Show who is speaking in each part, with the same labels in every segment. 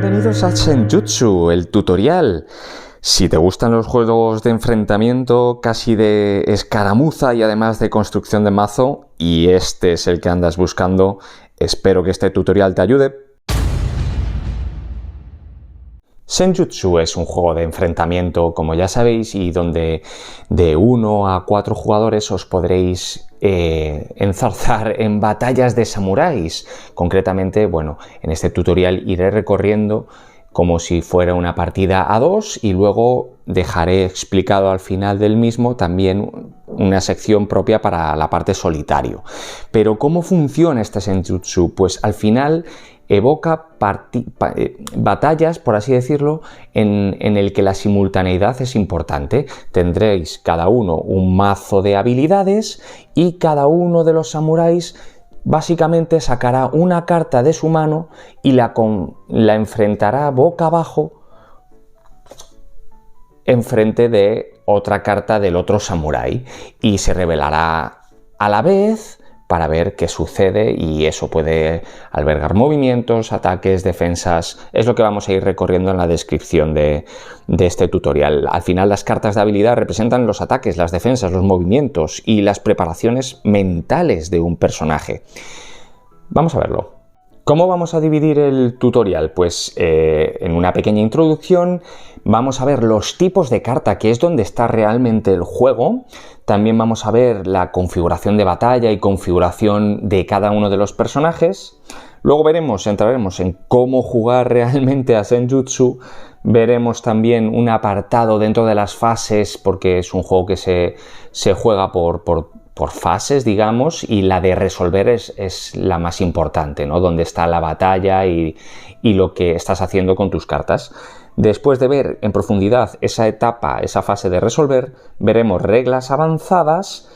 Speaker 1: Bienvenidos a Senjutsu, el tutorial. Si te gustan los juegos de enfrentamiento, casi de escaramuza y además de construcción de mazo, y este es el que andas buscando, espero que este tutorial te ayude. Senjutsu es un juego de enfrentamiento, como ya sabéis, y donde de 1 a 4 jugadores os podréis enzarzar en batallas de samuráis. Concretamente, bueno, en este tutorial iré recorriendo como si fuera una partida a 2 y luego dejaré explicado al final del mismo también una sección propia para la parte solitario. Pero ¿cómo funciona este Senjutsu? Pues al final evoca batallas, por así decirlo, en el que la simultaneidad es importante. Tendréis cada uno un mazo de habilidades y cada uno de los samuráis básicamente sacará una carta de su mano y la enfrentará boca abajo enfrente de otra carta del otro samurái y se revelará a la vez para ver qué sucede, y eso puede albergar movimientos, ataques, defensas. Es lo que vamos a ir recorriendo en la descripción de este tutorial. Al final, las cartas de habilidad representan los ataques, las defensas, los movimientos y las preparaciones mentales de un personaje. Vamos a verlo. ¿Cómo vamos a dividir el tutorial? Pues en una pequeña introducción vamos a ver los tipos de carta, que es donde está realmente el juego. También vamos a ver la configuración de batalla y configuración de cada uno de los personajes. Luego entraremos en cómo jugar realmente a Senjutsu. Veremos también un apartado dentro de las fases, porque es un juego que se juega por fases, digamos, y la de resolver es la más importante, ¿no? Donde está la batalla y lo que estás haciendo con tus cartas. Después de ver en profundidad esa etapa, esa fase de resolver, veremos reglas avanzadas.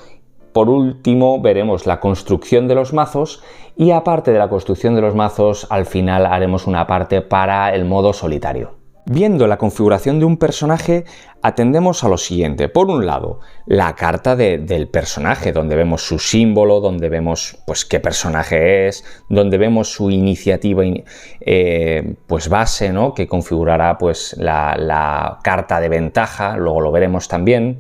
Speaker 1: Por último, veremos la construcción de los mazos y, aparte de la construcción de los mazos, al final haremos una parte para el modo solitario. Viendo la configuración de un personaje, atendemos a lo siguiente. Por un lado, la carta del personaje, donde vemos su símbolo, donde vemos pues qué personaje es, donde vemos su iniciativa pues base, ¿no? Que configurará pues la carta de ventaja, luego lo veremos también.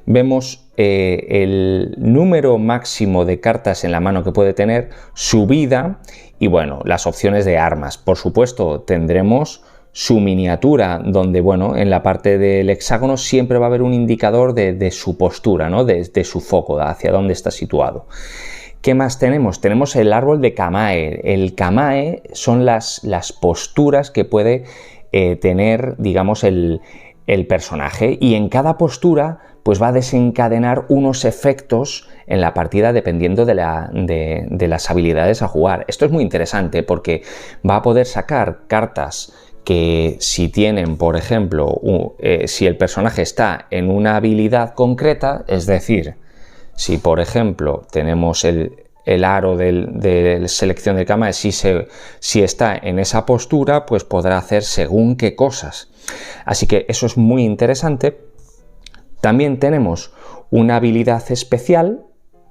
Speaker 1: Vemos el número máximo de cartas en la mano que puede tener, su vida y, bueno, las opciones de armas. Por supuesto, tendremos su miniatura, donde, bueno, en la parte del hexágono siempre va a haber un indicador de su postura, ¿no? De su foco, hacia dónde está situado. ¿Qué más tenemos? Tenemos el árbol de Kamae. El Kamae son las posturas que puede tener, digamos, el personaje, y en cada postura pues va a desencadenar unos efectos en la partida dependiendo de las habilidades a jugar. Esto es muy interesante porque va a poder sacar cartas que, si tienen, por ejemplo, si el personaje está en una habilidad concreta, es decir, si por ejemplo tenemos el aro de selección de Kamae, si está en esa postura, pues podrá hacer según qué cosas. Así que eso es muy interesante. También tenemos una habilidad especial,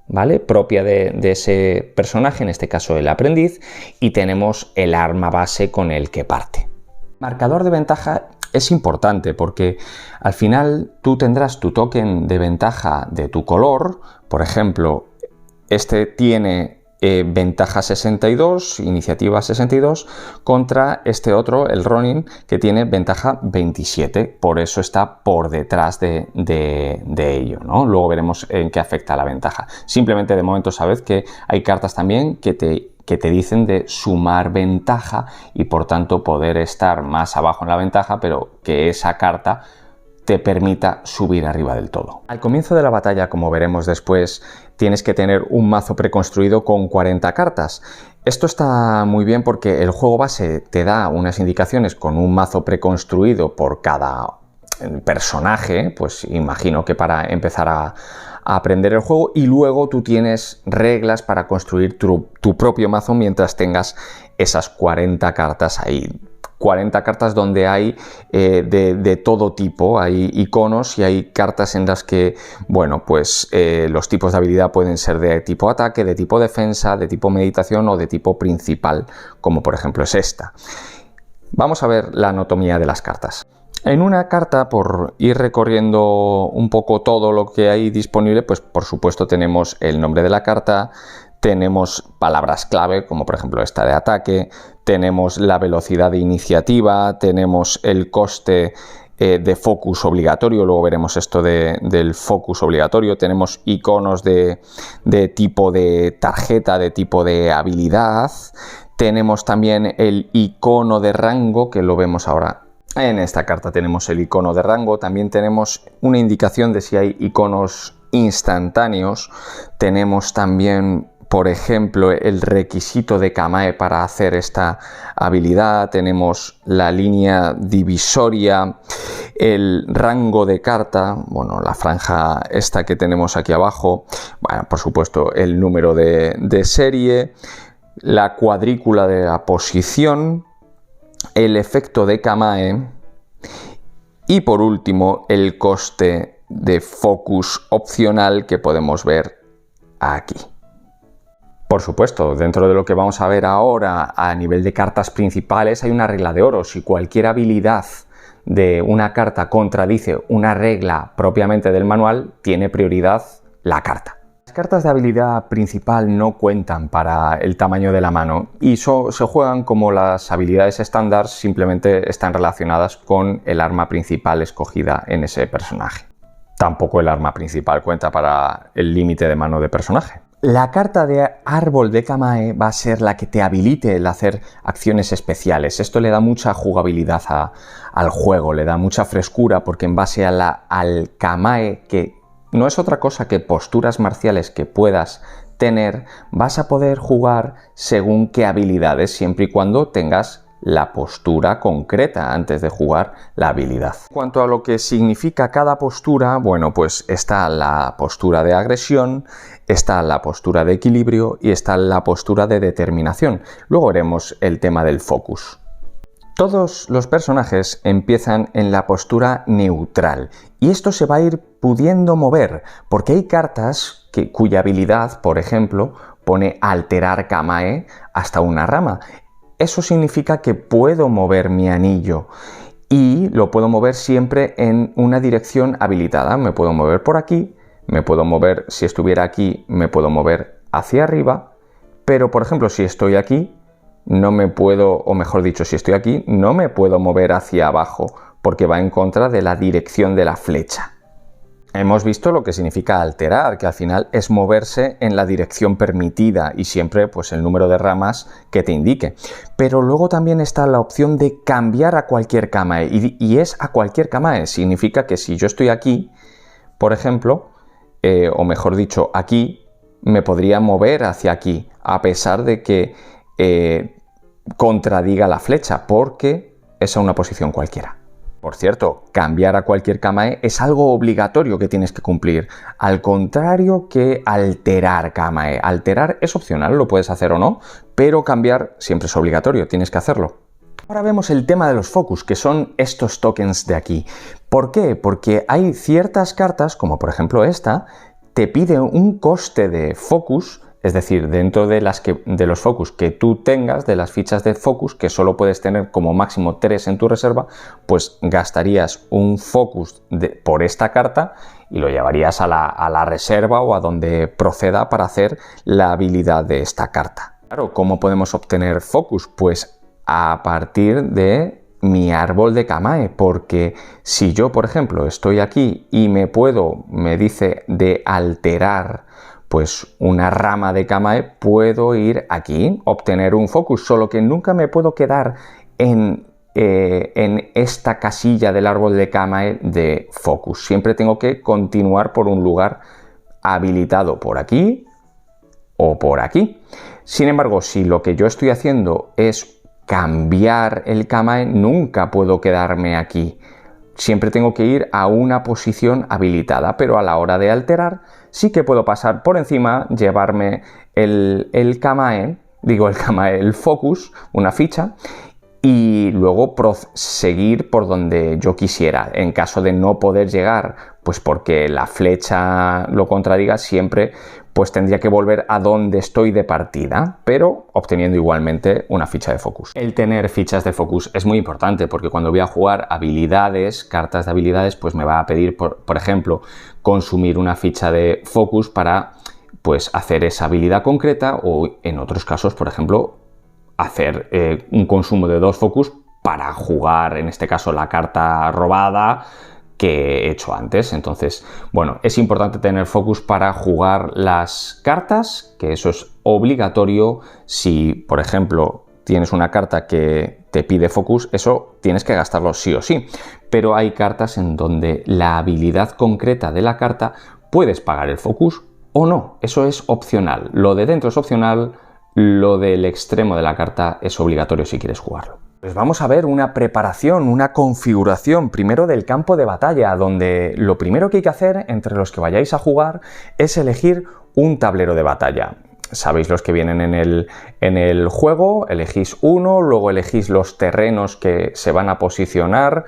Speaker 1: ¿vale? Propia de ese personaje, en este caso el aprendiz, y tenemos el arma base con el que parte. Marcador de ventaja es importante porque al final tú tendrás tu token de ventaja de tu color. Por ejemplo, este tiene ventaja 62, iniciativa 62, contra este otro, el Ronin, que tiene ventaja 27. Por eso está por detrás de ello, ¿no? Luego veremos en qué afecta la ventaja. Simplemente, de momento, sabed que hay cartas también que te dicen de sumar ventaja y, por tanto, poder estar más abajo en la ventaja, pero que esa carta te permita subir arriba del todo. Al comienzo de la batalla, como veremos después, tienes que tener un mazo preconstruido con 40 cartas. Esto está muy bien porque el juego base te da unas indicaciones con un mazo preconstruido por cada personaje, pues imagino que para empezar a aprender el juego, y luego tú tienes reglas para construir tu propio mazo mientras tengas esas 40 cartas ahí. 40 cartas donde hay de todo tipo, hay iconos y hay cartas en las que, bueno, pues los tipos de habilidad pueden ser de tipo ataque, de tipo defensa, de tipo meditación o de tipo principal, como por ejemplo es esta. Vamos a ver la anatomía de las cartas. En una carta, por ir recorriendo un poco todo lo que hay disponible, pues por supuesto tenemos el nombre de la carta, tenemos palabras clave, como por ejemplo esta de ataque, tenemos la velocidad de iniciativa, tenemos el coste de focus obligatorio, luego veremos esto del focus obligatorio, tenemos iconos de tipo de tarjeta, de tipo de habilidad, tenemos también el icono de rango, que lo vemos ahora. En esta carta tenemos el icono de rango, también tenemos una indicación de si hay iconos instantáneos, tenemos también, por ejemplo, el requisito de Kamae para hacer esta habilidad, tenemos la línea divisoria, el rango de carta, bueno, la franja esta que tenemos aquí abajo, bueno, por supuesto el número de serie, la cuadrícula de la posición, el efecto de Kamae y por último el coste de focus opcional que podemos ver aquí. Por supuesto, dentro de lo que vamos a ver ahora a nivel de cartas principales hay una regla de oro. Si cualquier habilidad de una carta contradice una regla propiamente del manual, tiene prioridad la carta. Las cartas de habilidad principal no cuentan para el tamaño de la mano y se juegan como las habilidades estándar, simplemente están relacionadas con el arma principal escogida en ese personaje. Tampoco el arma principal cuenta para el límite de mano de personaje. La carta de árbol de Kamae va a ser la que te habilite el hacer acciones especiales. Esto le da mucha jugabilidad al juego, le da mucha frescura porque en base al Kamae, que no es otra cosa que posturas marciales que puedas tener, vas a poder jugar según qué habilidades, siempre y cuando tengas la postura concreta antes de jugar la habilidad. En cuanto a lo que significa cada postura, bueno, pues está la postura de agresión, está la postura de equilibrio y está la postura de determinación. Luego veremos el tema del focus. Todos los personajes empiezan en la postura neutral y esto se va a ir pudiendo mover porque hay cartas cuya habilidad, por ejemplo, pone alterar Kamae hasta una rama. Eso significa que puedo mover mi anillo y lo puedo mover siempre en una dirección habilitada. Me puedo mover por aquí, me puedo mover, si estuviera aquí, me puedo mover hacia arriba, pero por ejemplo, si estoy aquí, no me puedo, o mejor dicho, si estoy aquí, no me puedo mover hacia abajo porque va en contra de la dirección de la flecha. Hemos visto lo que significa alterar, que al final es moverse en la dirección permitida y siempre pues el número de ramas que te indique. Pero luego también está la opción de cambiar a cualquier Kamae y es a cualquier Kamae. Significa que si yo estoy aquí, por ejemplo, o mejor dicho, aquí, me podría mover hacia aquí a pesar de que contradiga la flecha porque es a una posición cualquiera. Por cierto, cambiar a cualquier Kamae es algo obligatorio que tienes que cumplir, al contrario que alterar Kamae. Alterar es opcional, lo puedes hacer o no, pero cambiar siempre es obligatorio, tienes que hacerlo. Ahora vemos el tema de los focus, que son estos tokens de aquí. ¿Por qué? Porque hay ciertas cartas, como por ejemplo esta, te pide un coste de focus. Es decir, dentro de los focus que tú tengas, de las fichas de focus, que solo puedes tener como máximo 3 en tu reserva, pues gastarías un focus por esta carta y lo llevarías a la reserva o a donde proceda para hacer la habilidad de esta carta. Claro, ¿cómo podemos obtener focus? Pues a partir de mi árbol de Kamae, porque si yo, por ejemplo, estoy aquí y me dice de alterar pues una rama de Kamae, puedo ir aquí, obtener un focus, solo que nunca me puedo quedar en esta casilla del árbol de Kamae de focus. Siempre tengo que continuar por un lugar habilitado por aquí o por aquí. Sin embargo, si lo que yo estoy haciendo es cambiar el Kamae, nunca puedo quedarme aquí. Siempre tengo que ir a una posición habilitada, pero a la hora de alterar sí que puedo pasar por encima, llevarme el Kamae, el focus, una ficha, y luego seguir por donde yo quisiera. En caso de no poder llegar, pues porque la flecha lo contradiga, siempre pues tendría que volver a donde estoy de partida, pero obteniendo igualmente una ficha de focus. El tener fichas de focus es muy importante porque cuando voy a jugar habilidades, cartas de habilidades, pues me va a pedir, por ejemplo, consumir una ficha de focus para pues hacer esa habilidad concreta, o en otros casos, por ejemplo, hacer un consumo de 2 focus para jugar, en este caso, la carta robada que he hecho antes. Entonces, bueno, es importante tener focus para jugar las cartas, que eso es obligatorio. Si, por ejemplo, tienes una carta que te pide focus, eso tienes que gastarlo sí o sí. Pero hay cartas en donde la habilidad concreta de la carta puedes pagar el focus o no. Eso es opcional. Lo de dentro es opcional. Lo del extremo de la carta es obligatorio si quieres jugarlo. Pues vamos a ver una preparación, una configuración primero del campo de batalla, donde lo primero que hay que hacer entre los que vayáis a jugar es elegir un tablero de batalla. Sabéis los que vienen en el juego, elegís uno, luego elegís los terrenos que se van a posicionar,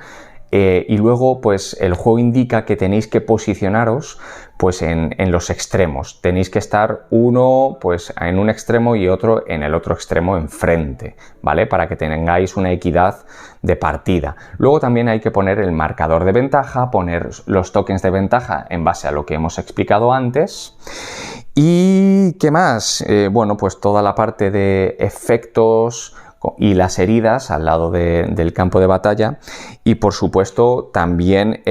Speaker 1: y luego pues el juego indica que tenéis que posicionaros pues en los extremos. Tenéis que estar uno pues en un extremo y otro en el otro extremo enfrente, ¿vale? Para que tengáis una equidad de partida. Luego también hay que poner el marcador de ventaja, poner los tokens de ventaja en base a lo que hemos explicado antes. ¿Y qué más? Bueno, pues toda la parte de efectos y las heridas al lado del campo de batalla, y por supuesto también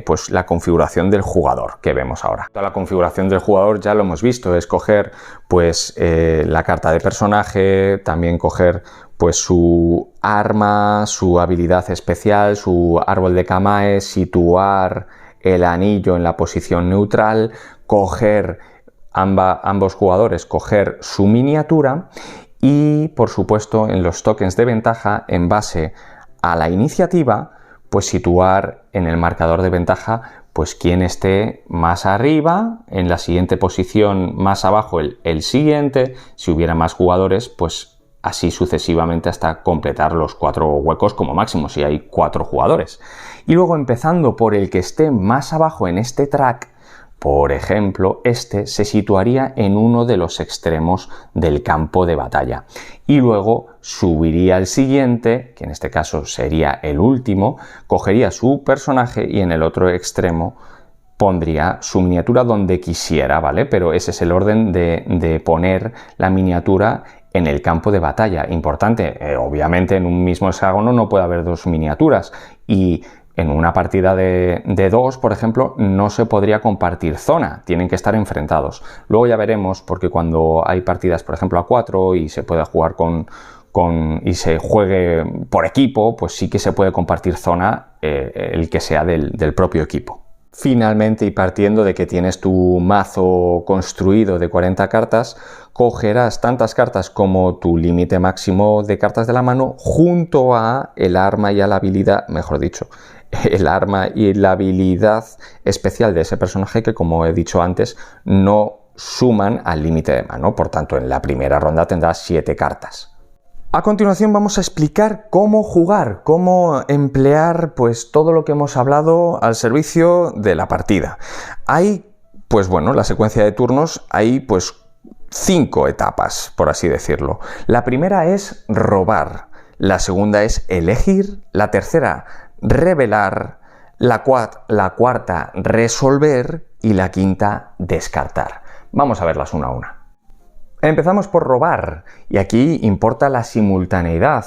Speaker 1: pues la configuración del jugador que vemos ahora. Toda la configuración del jugador ya lo hemos visto, es coger pues la carta de personaje, también coger pues su arma, su habilidad especial, su árbol de Kamae, situar el anillo en la posición neutral, coger ambos jugadores, coger su miniatura. Y, por supuesto, en los tokens de ventaja, en base a la iniciativa, pues situar en el marcador de ventaja pues quien esté más arriba, en la siguiente posición más abajo el siguiente, si hubiera más jugadores, pues así sucesivamente hasta completar los 4 huecos como máximo, si hay 4 jugadores. Y luego empezando por el que esté más abajo en este track, por ejemplo, este se situaría en uno de los extremos del campo de batalla y luego subiría el siguiente, que en este caso sería el último, cogería su personaje y en el otro extremo pondría su miniatura donde quisiera, ¿vale? Pero ese es el orden de poner la miniatura en el campo de batalla. Importante, obviamente en un mismo hexágono no puede haber 2 miniaturas, y en una partida de 2, por ejemplo, no se podría compartir zona, tienen que estar enfrentados. Luego ya veremos, porque cuando hay partidas, por ejemplo, a 4 y se puede jugar y se juegue por equipo, pues sí que se puede compartir zona, el que sea del propio equipo. Finalmente, y partiendo de que tienes tu mazo construido de 40 cartas, cogerás tantas cartas como tu límite máximo de cartas de la mano, junto a el arma y a la habilidad, mejor dicho, el arma y la habilidad especial de ese personaje, que, como he dicho antes, no suman al límite de mano. Por tanto, en la primera ronda tendrás 7 cartas. A continuación vamos a explicar cómo jugar, cómo emplear pues todo lo que hemos hablado al servicio de la partida. Hay, pues bueno, la secuencia de turnos, hay pues 5 etapas, por así decirlo. La primera es robar, la segunda es elegir, la tercera revelar, la cuarta resolver y la quinta descartar. Vamos a verlas una a una. Empezamos por robar, y aquí importa la simultaneidad.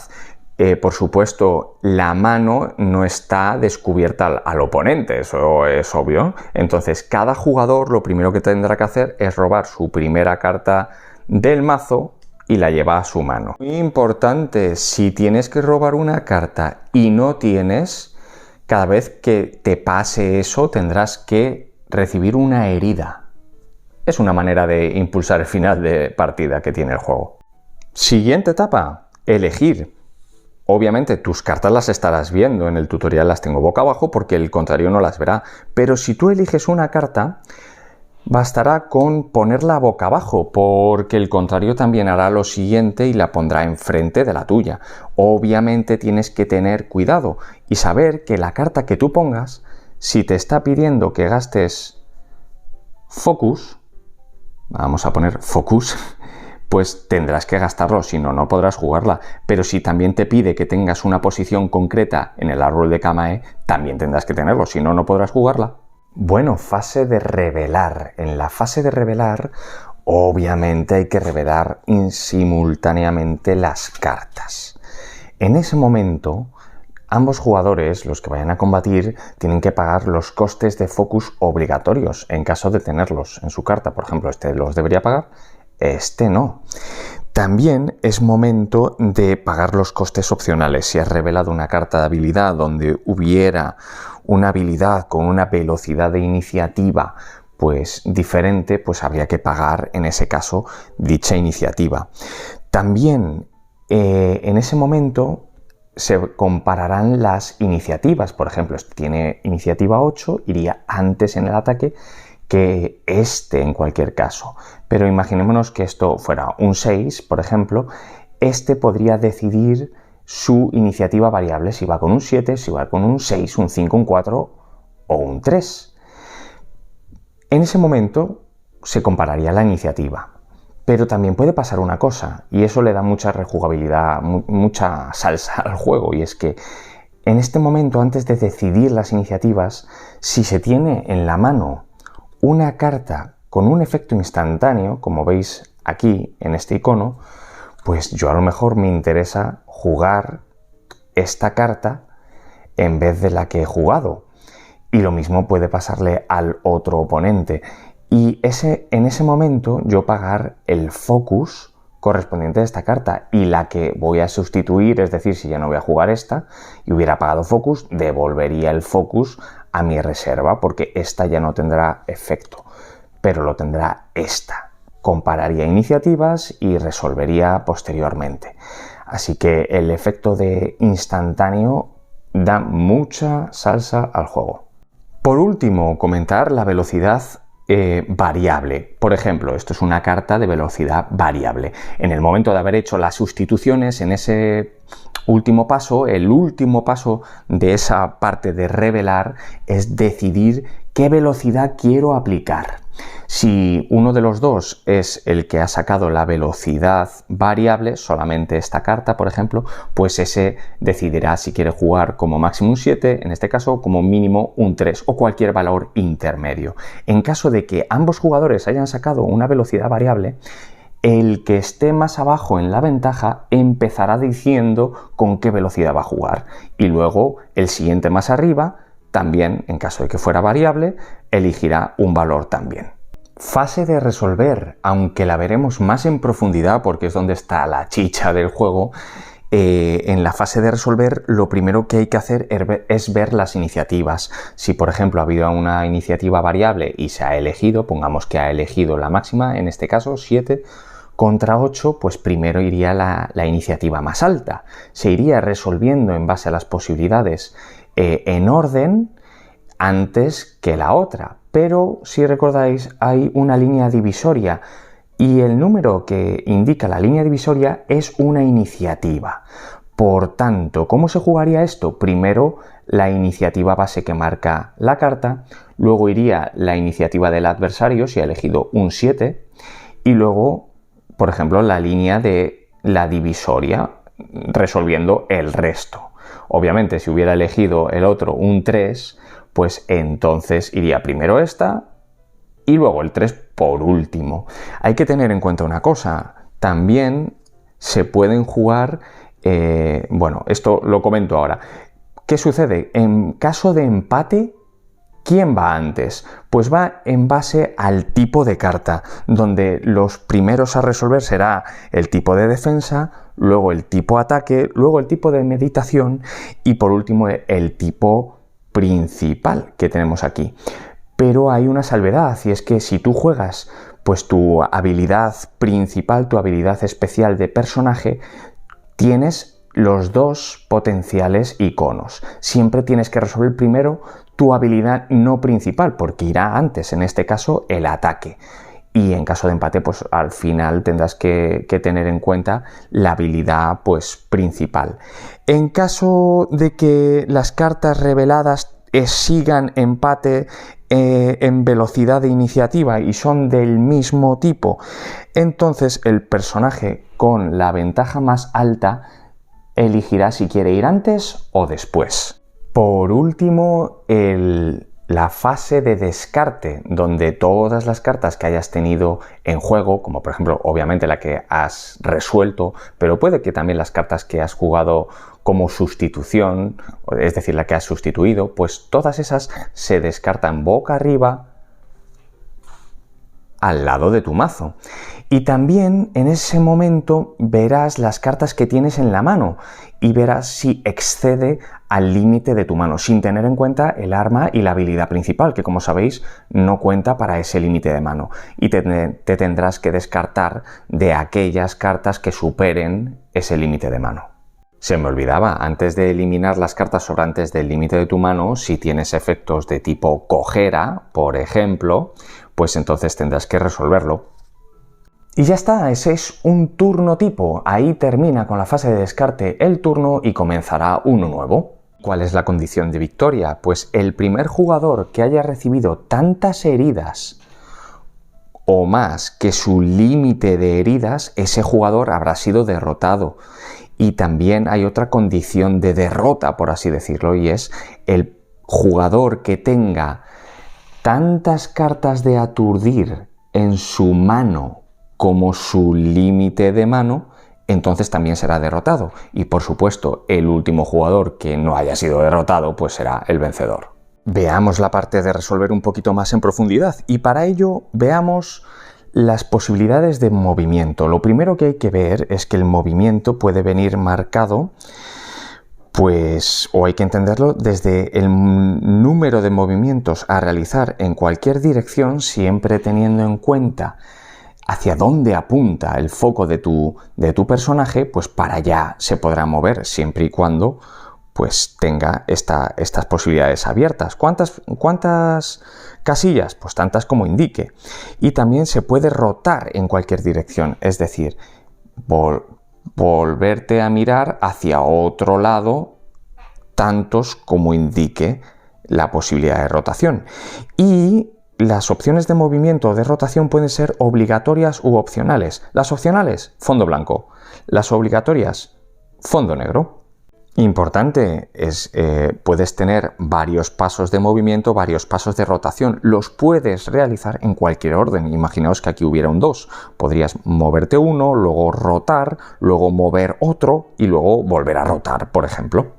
Speaker 1: Por supuesto, la mano no está descubierta al oponente, eso es obvio. Entonces, cada jugador lo primero que tendrá que hacer es robar su primera carta del mazo y la lleva a su mano. Muy importante, si tienes que robar una carta y no tienes, cada vez que te pase eso tendrás que recibir una herida. Es una manera de impulsar el final de partida que tiene el juego. Siguiente etapa, elegir. Obviamente tus cartas las estarás viendo, en el tutorial las tengo boca abajo porque el contrario no las verá, pero si tú eliges una carta, bastará con ponerla boca abajo, porque el contrario también hará lo siguiente y la pondrá enfrente de la tuya. Obviamente tienes que tener cuidado y saber que la carta que tú pongas, si te está pidiendo que gastes focus, vamos a poner focus, pues tendrás que gastarlo, si no, no podrás jugarla. Pero si también te pide que tengas una posición concreta en el árbol de Kamae, también tendrás que tenerlo, si no, no podrás jugarla. Bueno, fase de revelar. En la fase de revelar, obviamente hay que revelar simultáneamente las cartas. En ese momento, ambos jugadores, los que vayan a combatir, tienen que pagar los costes de focus obligatorios en caso de tenerlos en su carta. Por ejemplo, este los debería pagar, este no. También es momento de pagar los costes opcionales. Si has revelado una carta de habilidad donde hubiera una habilidad con una velocidad de iniciativa pues diferente, pues habría que pagar en ese caso dicha iniciativa. También en ese momento se compararán las iniciativas. Por ejemplo, este tiene iniciativa 8, iría antes en el ataque que este en cualquier caso. Pero imaginémonos que esto fuera un 6, por ejemplo, este podría decidir su iniciativa variable, si va con un 7, si va con un 6, un 5, un 4 o un 3. En ese momento se compararía la iniciativa. Pero también puede pasar una cosa, y eso le da mucha rejugabilidad, mucha salsa al juego, y es que en este momento, antes de decidir las iniciativas, si se tiene en la mano una carta con un efecto instantáneo, como veis aquí en este icono, pues yo a lo mejor me interesa jugar esta carta en vez de la que he jugado. Y lo mismo puede pasarle al otro oponente. Y en ese momento yo pagar el focus correspondiente a esta carta, y la que voy a sustituir, es decir, si ya no voy a jugar esta y hubiera pagado focus, devolvería el focus a mi reserva, porque esta ya no tendrá efecto, pero lo tendrá esta. Compararía iniciativas y resolvería posteriormente. Así que el efecto de instantáneo da mucha salsa al juego. Por último, comentar la velocidad variable. Por ejemplo, esto es una carta de velocidad variable. En el momento de haber hecho las sustituciones, en ese último paso, el último paso de esa parte de revelar es decidir qué velocidad quiero aplicar. Si uno de los dos es el que ha sacado la velocidad variable, solamente esta carta, por ejemplo, pues ese decidirá si quiere jugar como máximo un 7, en este caso como mínimo un 3 o cualquier valor intermedio. En caso de que ambos jugadores hayan sacado una velocidad variable, el que esté más abajo en la ventaja empezará diciendo con qué velocidad va a jugar, y luego el siguiente más arriba también, en caso de que fuera variable, elegirá un valor también. Fase de resolver, aunque la veremos más en profundidad porque es donde está la chicha del juego. En la fase de resolver, lo primero que hay que hacer es ver las iniciativas. Si, por ejemplo, ha habido una iniciativa variable y se ha elegido, pongamos que ha elegido la máxima, en este caso 7, contra 8, pues primero iría la iniciativa más alta. Se iría resolviendo en base a las posibilidades en orden antes que la otra. Pero, si recordáis, hay una línea divisoria y el número que indica la línea divisoria es una iniciativa. Por tanto, ¿cómo se jugaría esto? Primero la iniciativa base que marca la carta, luego iría la iniciativa del adversario si ha elegido un 7 y luego, por ejemplo, la línea de la divisoria resolviendo el resto. Obviamente, si hubiera elegido el otro un 3, pues entonces iría primero esta y luego el 3 por último. Hay que tener en cuenta una cosa, también se pueden jugar, bueno, esto lo comento ahora. ¿Qué sucede? En caso de empate, ¿quién va antes? Pues va en base al tipo de carta, donde los primeros a resolver será el tipo de defensa, luego el tipo ataque, luego el tipo de meditación y por último el tipo principal que tenemos aquí. Pero hay una salvedad, y es que si tú juegas pues tu habilidad principal, tu habilidad especial de personaje, tienes los dos potenciales iconos. Siempre tienes que resolver primero tu habilidad no principal, porque irá antes, en este caso, el ataque. Y en caso de empate, pues al final tendrás que tener en cuenta la habilidad pues, principal. En caso de que las cartas reveladas sigan empate en velocidad de iniciativa y son del mismo tipo, entonces el personaje con la ventaja más alta elegirá si quiere ir antes o después. Por último, la fase de descarte, donde todas las cartas que hayas tenido en juego, como por ejemplo obviamente la que has resuelto, pero puede que también las cartas que has jugado como sustitución, es decir, la que has sustituido, pues todas esas se descartan boca arriba al lado de tu mazo. Y también en ese momento verás las cartas que tienes en la mano y verás si excede al límite de tu mano, sin tener en cuenta el arma y la habilidad principal, que como sabéis no cuenta para ese límite de mano. Y te tendrás que descartar de aquellas cartas que superen ese límite de mano. Se me olvidaba, antes de eliminar las cartas sobrantes del límite de tu mano, si tienes efectos de tipo cojera, por ejemplo, pues entonces tendrás que resolverlo. Y ya está, ese es un turno tipo. Ahí termina con la fase de descarte el turno y comenzará uno nuevo. ¿Cuál es la condición de victoria? Pues el primer jugador que haya recibido tantas heridas o más que su límite de heridas, ese jugador habrá sido derrotado. Y también hay otra condición de derrota, por así decirlo, y es el jugador que tenga tantas cartas de aturdir en su mano como su límite de mano, entonces también será derrotado. Y por supuesto, el último jugador que no haya sido derrotado, pues será el vencedor. Veamos la parte de resolver un poquito más en profundidad, y para ello veamos las posibilidades de movimiento. Lo primero que hay que ver es que el movimiento puede venir marcado, pues, o hay que entenderlo desde el número de movimientos a realizar en cualquier dirección, siempre teniendo en cuenta hacia dónde apunta el foco de tu personaje, pues para allá se podrá mover, siempre y cuando pues tenga estas posibilidades abiertas. ¿Cuántas casillas? Pues tantas como indique. Y también se puede rotar en cualquier dirección, es decir, volverte a mirar hacia otro lado, tantos como indique la posibilidad de rotación. Y las opciones de movimiento o de rotación pueden ser obligatorias u opcionales. Las opcionales, fondo blanco. Las obligatorias, fondo negro. Importante es, puedes tener varios pasos de movimiento, varios pasos de rotación. Los puedes realizar en cualquier orden. Imaginaos que aquí hubiera un 2. Podrías moverte uno, luego rotar, luego mover otro y luego volver a rotar, por ejemplo.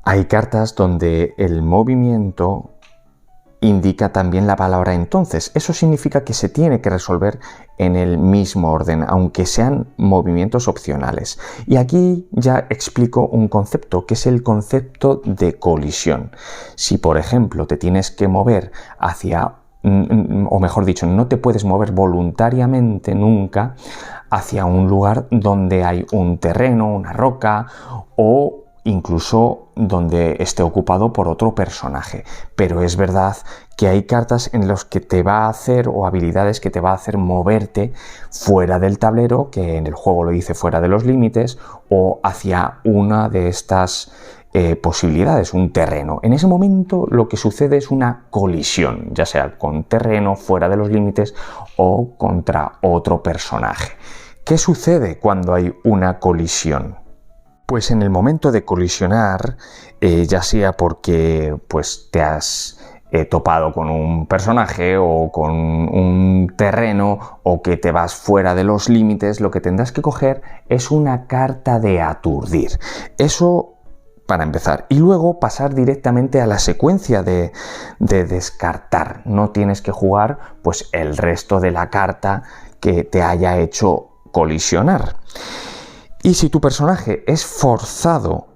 Speaker 1: Hay cartas donde el movimiento indica también la palabra entonces. Eso significa que se tiene que resolver en el mismo orden, aunque sean movimientos opcionales. Y aquí ya explico un concepto, que es el concepto de colisión. Si, por ejemplo, te tienes que mover hacia, o mejor dicho, no te puedes mover voluntariamente nunca hacia un lugar donde hay un terreno, una roca o incluso donde esté ocupado por otro personaje. Pero es verdad que hay cartas en las que te va a hacer, o habilidades que te va a hacer moverte fuera del tablero, que en el juego lo dice fuera de los límites, o hacia una de estas posibilidades, un terreno. En ese momento lo que sucede es una colisión, ya sea con terreno, fuera de los límites o contra otro personaje. ¿Qué sucede cuando hay una colisión? Pues en el momento de colisionar, ya sea porque pues, te has topado con un personaje o con un terreno o que te vas fuera de los límites, lo que tendrás que coger es una carta de aturdir. Eso para empezar. Y luego pasar directamente a la secuencia de descartar. No tienes que jugar pues, el resto de la carta que te haya hecho colisionar. Y si tu personaje es forzado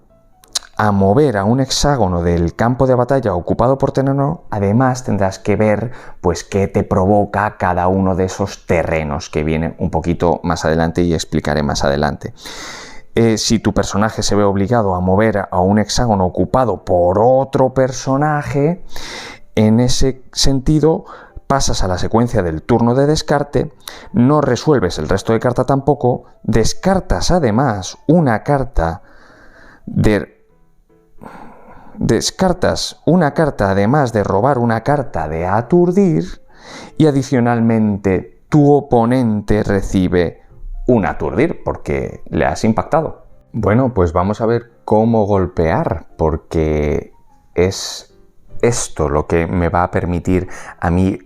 Speaker 1: a mover a un hexágono del campo de batalla ocupado por terreno, además tendrás que ver pues qué te provoca cada uno de esos terrenos, que viene un poquito más adelante y explicaré más adelante. Si tu personaje se ve obligado a mover a un hexágono ocupado por otro personaje, en ese sentido pasas a la secuencia del turno de descarte, no resuelves el resto de carta tampoco, descartas además una carta además de robar una carta de aturdir, y adicionalmente tu oponente recibe un aturdir porque le has impactado. Bueno, pues vamos a ver cómo golpear, porque es esto lo que me va a permitir a mí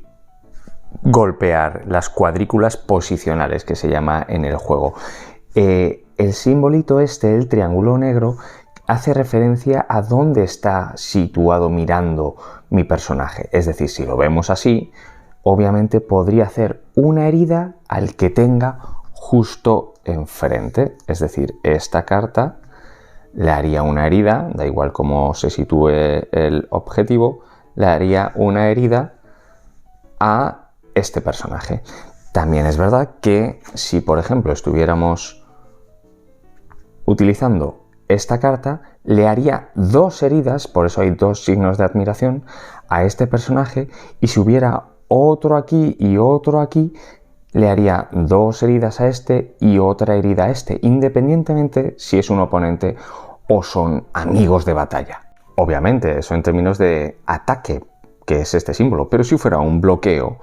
Speaker 1: golpear las cuadrículas posicionales, que se llama en el juego. El simbolito este, el triángulo negro, hace referencia a dónde está situado mirando mi personaje. Es decir, si lo vemos así, obviamente podría hacer una herida al que tenga justo enfrente. Es decir, esta carta le haría una herida, da igual cómo se sitúe el objetivo, le haría una herida a este personaje. También es verdad que si, por ejemplo, estuviéramos utilizando esta carta, le haría 2 heridas, por eso hay 2 signos de admiración, a este personaje, y si hubiera otro aquí y otro aquí, le haría 2 heridas a este y otra herida a este, independientemente si es un oponente o son amigos de batalla. Obviamente, eso en términos de ataque, que es este símbolo, pero si fuera un bloqueo,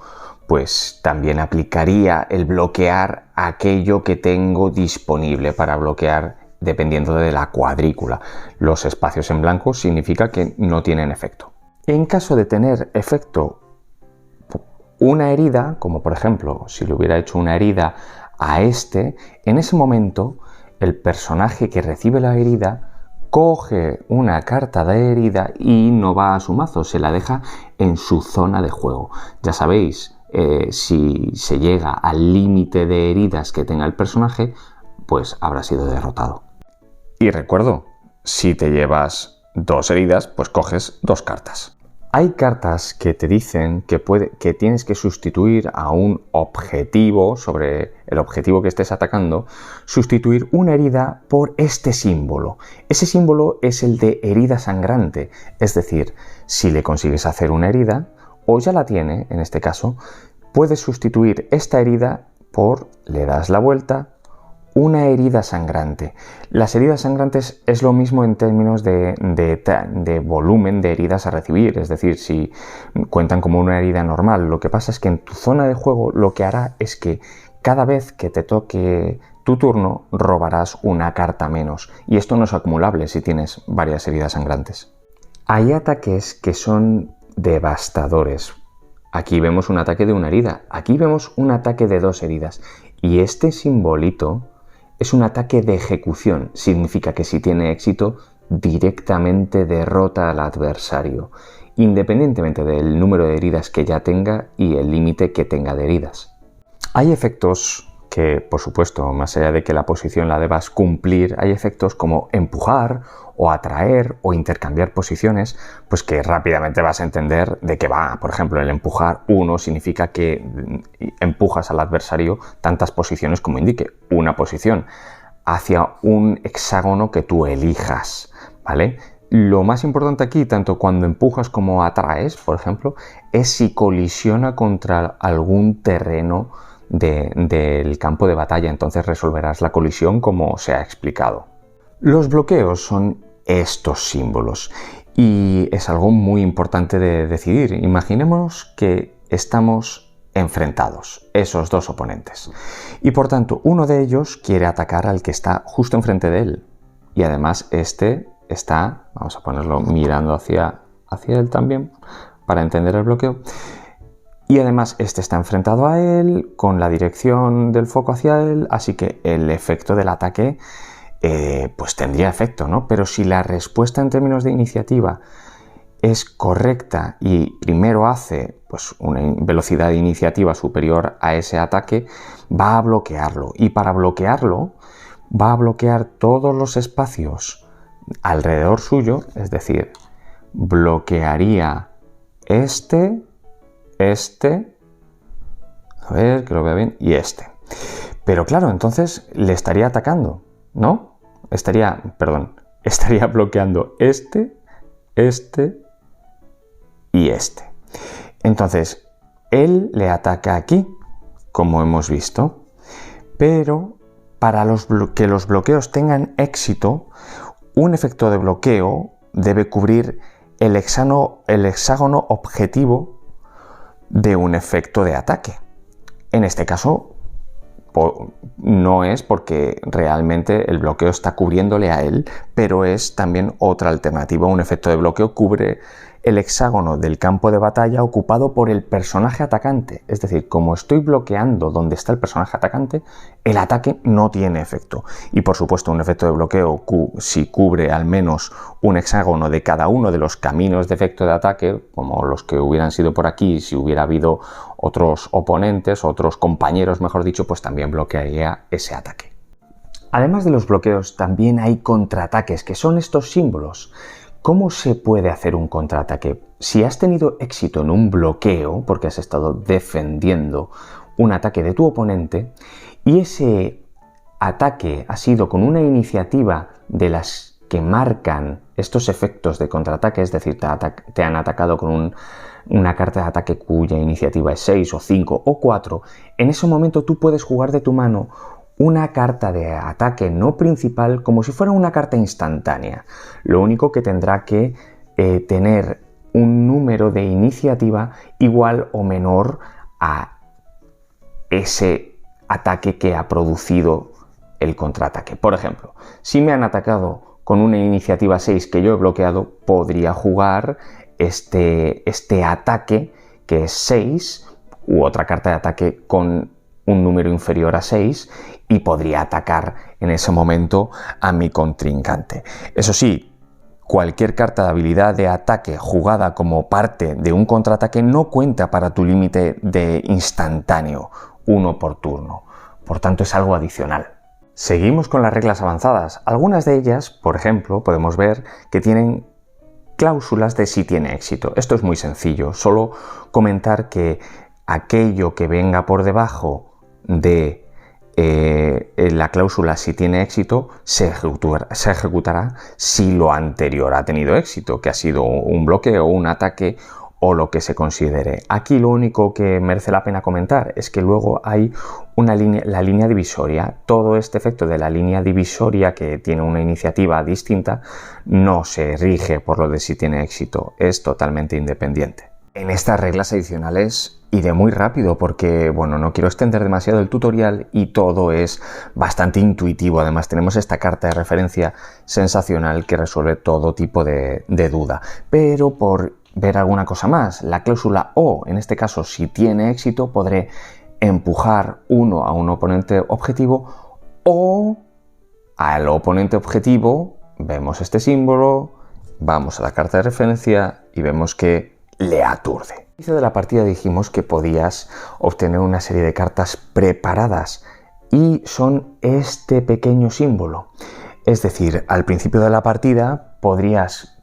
Speaker 1: pues también aplicaría el bloquear aquello que tengo disponible para bloquear dependiendo de la cuadrícula. Los espacios en blanco significa que no tienen efecto. En caso de tener efecto una herida, como por ejemplo si le hubiera hecho una herida a este, en ese momento el personaje que recibe la herida coge una carta de herida y no va a su mazo, se la deja en su zona de juego. Ya sabéis, si se llega al límite de heridas que tenga el personaje, pues habrá sido derrotado. Y recuerdo, si te llevas 2 heridas, pues coges 2 cartas. Hay cartas que te dicen que tienes que sustituir a un objetivo, sobre el objetivo que estés atacando, sustituir una herida por este símbolo. Ese símbolo es el de herida sangrante, es decir, si le consigues hacer una herida, o ya la tiene, en este caso, puedes sustituir esta herida por, le das la vuelta, una herida sangrante. Las heridas sangrantes es lo mismo en términos de volumen de heridas a recibir, es decir, si cuentan como una herida normal. Lo que pasa es que en tu zona de juego lo que hará es que cada vez que te toque tu turno robarás una carta menos, y esto no es acumulable si tienes varias heridas sangrantes. Hay ataques que son devastadores. Aquí vemos un ataque de una herida, aquí vemos un ataque de 2 heridas, y este simbolito es un ataque de ejecución. Significa que si tiene éxito, directamente derrota al adversario, independientemente del número de heridas que ya tenga y el límite que tenga de heridas. Hay efectos que, por supuesto, más allá de que la posición la debas cumplir, hay efectos como empujar o atraer o intercambiar posiciones, pues que rápidamente vas a entender de qué va. Por ejemplo, el empujar 1 significa que empujas al adversario tantas posiciones como indique, una posición, hacia un hexágono que tú elijas, ¿vale? Lo más importante aquí, tanto cuando empujas como atraes, por ejemplo, es si colisiona contra algún terreno del campo de batalla, entonces resolverás la colisión como se ha explicado. Los bloqueos son estos símbolos y es algo muy importante de decidir. Imaginemos que estamos enfrentados, esos 2 oponentes, y por tanto uno de ellos quiere atacar al que está justo enfrente de él, y además este está, vamos a ponerlo mirando hacia él también para entender el bloqueo, y además este está enfrentado a él con la dirección del foco hacia él, así que el efecto del ataque pues tendría efecto, ¿no? Pero si la respuesta en términos de iniciativa es correcta y primero hace pues una velocidad de iniciativa superior a ese ataque, va a bloquearlo, y para bloquearlo va a bloquear todos los espacios alrededor suyo, es decir, bloquearía este, a ver que lo vea bien, y este. Pero claro, entonces le estaría atacando, ¿no? estaría bloqueando este y este. Entonces, él le ataca aquí, como hemos visto, pero para que los bloqueos tengan éxito, un efecto de bloqueo debe cubrir el hexágono objetivo de un efecto de ataque. En este caso, no es porque realmente el bloqueo está cubriéndole a él, pero es también otra alternativa. Un efecto de bloqueo cubre el hexágono del campo de batalla ocupado por el personaje atacante. Es decir, como estoy bloqueando donde está el personaje atacante, el ataque no tiene efecto. Y por supuesto, un efecto de bloqueo, si cubre al menos un hexágono de cada uno de los caminos de efecto de ataque, como los que hubieran sido por aquí, si hubiera habido otros oponentes, otros compañeros, mejor dicho, pues también bloquearía ese ataque. Además de los bloqueos, también hay contraataques, que son estos símbolos. ¿Cómo se puede hacer un contraataque? Si has tenido éxito en un bloqueo, porque has estado defendiendo un ataque de tu oponente, y ese ataque ha sido con una iniciativa de las que marcan estos efectos de contraataque, es decir, te han atacado con una carta de ataque cuya iniciativa es 6 o 5 o 4, en ese momento tú puedes jugar de tu mano una carta de ataque no principal como si fuera una carta instantánea. Lo único que tendrá que tener un número de iniciativa igual o menor a ese ataque que ha producido el contraataque. Por ejemplo, si me han atacado con una iniciativa 6 que yo he bloqueado, podría jugar este ataque que es 6 u otra carta de ataque con un número inferior a 6 y podría atacar en ese momento a mi contrincante. Eso sí, cualquier carta de habilidad de ataque jugada como parte de un contraataque no cuenta para tu límite de instantáneo, 1 por turno. Por tanto, es algo adicional. Seguimos con las reglas avanzadas. Algunas de ellas, por ejemplo, podemos ver que tienen cláusulas de si tiene éxito. Esto es muy sencillo, solo comentar que aquello que venga por debajo de la cláusula si tiene éxito se ejecutará si lo anterior ha tenido éxito, que ha sido un bloqueo, un ataque o lo que se considere. Aquí lo único que merece la pena comentar es que luego hay la línea divisoria. Todo este efecto de la línea divisoria, que tiene una iniciativa distinta, no se rige por lo de si tiene éxito, es totalmente independiente. En estas reglas adicionales iré muy rápido porque, bueno, no quiero extender demasiado el tutorial y todo es bastante intuitivo. Además, tenemos esta carta de referencia sensacional que resuelve todo tipo de duda. Pero por ver alguna cosa más, la cláusula O, en este caso, si tiene éxito, podré empujar uno a un oponente objetivo o al oponente objetivo. Vemos este símbolo, vamos a la carta de referencia y vemos que le aturde. Al inicio de la partida dijimos que podías obtener una serie de cartas preparadas y son este pequeño símbolo. Es decir, al principio de la partida podrías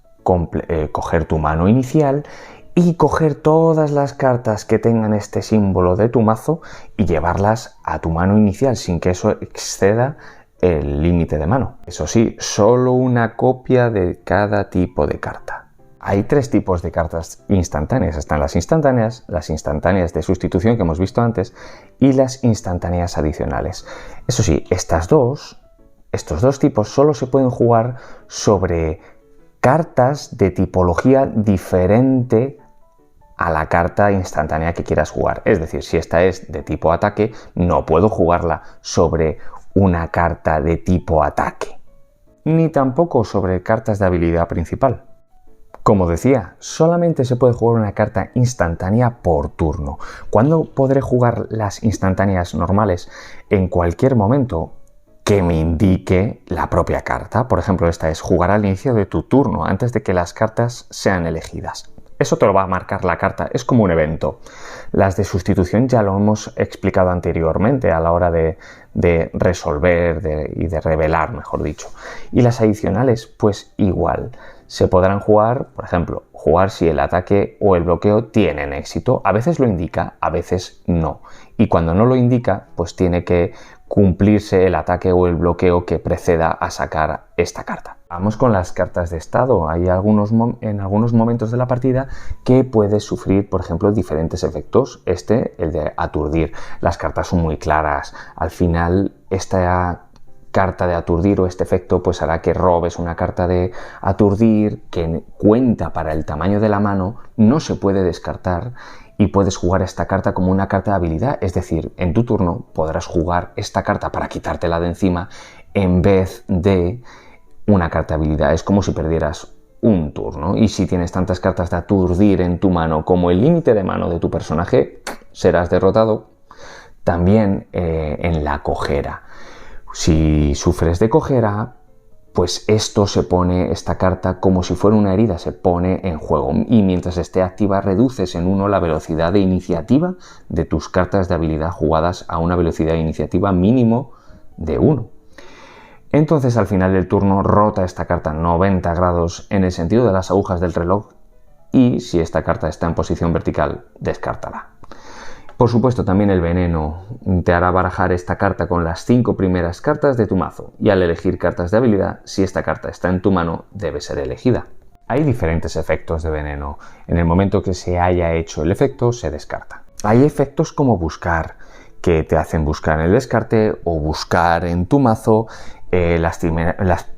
Speaker 1: coger tu mano inicial y coger todas las cartas que tengan este símbolo de tu mazo y llevarlas a tu mano inicial sin que eso exceda el límite de mano. Eso sí, solo una copia de cada tipo de carta. Hay 3 tipos de cartas instantáneas. Están las instantáneas de sustitución que hemos visto antes y las instantáneas adicionales. Eso sí, estos dos tipos solo se pueden jugar sobre cartas de tipología diferente a la carta instantánea que quieras jugar. Es decir, si esta es de tipo ataque, no puedo jugarla sobre una carta de tipo ataque, ni tampoco sobre cartas de habilidad principal. Como decía, solamente se puede jugar una carta instantánea por turno. ¿Cuándo podré jugar las instantáneas normales? En cualquier momento que me indique la propia carta. Por ejemplo, esta es jugar al inicio de tu turno, antes de que las cartas sean elegidas. Eso te lo va a marcar la carta, es como un evento. Las de sustitución ya lo hemos explicado anteriormente a la hora de resolver y de revelar, mejor dicho. Y las adicionales, pues igual. Se podrán jugar, por ejemplo, jugar si el ataque o el bloqueo tienen éxito. A veces lo indica, a veces no. Y cuando no lo indica, pues tiene que cumplirse el ataque o el bloqueo que preceda a sacar esta carta. Vamos con las cartas de estado. Hay en algunos momentos de la partida que puedes sufrir, por ejemplo, diferentes efectos. El de aturdir. Las cartas son muy claras. Al final, esta carta de aturdir o este efecto pues hará que robes una carta de aturdir que cuenta para el tamaño de la mano, no se puede descartar y puedes jugar esta carta como una carta de habilidad, es decir, en tu turno podrás jugar esta carta para quitártela de encima en vez de una carta de habilidad. Es como si perdieras un turno, y si tienes tantas cartas de aturdir en tu mano como el límite de mano de tu personaje, serás derrotado. También en la cojera. Si sufres de cojera, pues esta carta, como si fuera una herida, se pone en juego, y mientras esté activa reduces en 1 la velocidad de iniciativa de tus cartas de habilidad jugadas a una velocidad de iniciativa mínimo de 1. Entonces al final del turno rota esta carta 90 grados en el sentido de las agujas del reloj, y si esta carta está en posición vertical, descártala. Por supuesto, también el veneno te hará barajar esta carta con las 5 primeras cartas de tu mazo, y al elegir cartas de habilidad, si esta carta está en tu mano, debe ser elegida. Hay diferentes efectos de veneno. En el momento que se haya hecho el efecto, se descarta. Hay efectos como buscar, que te hacen buscar en el descarte o buscar en tu mazo las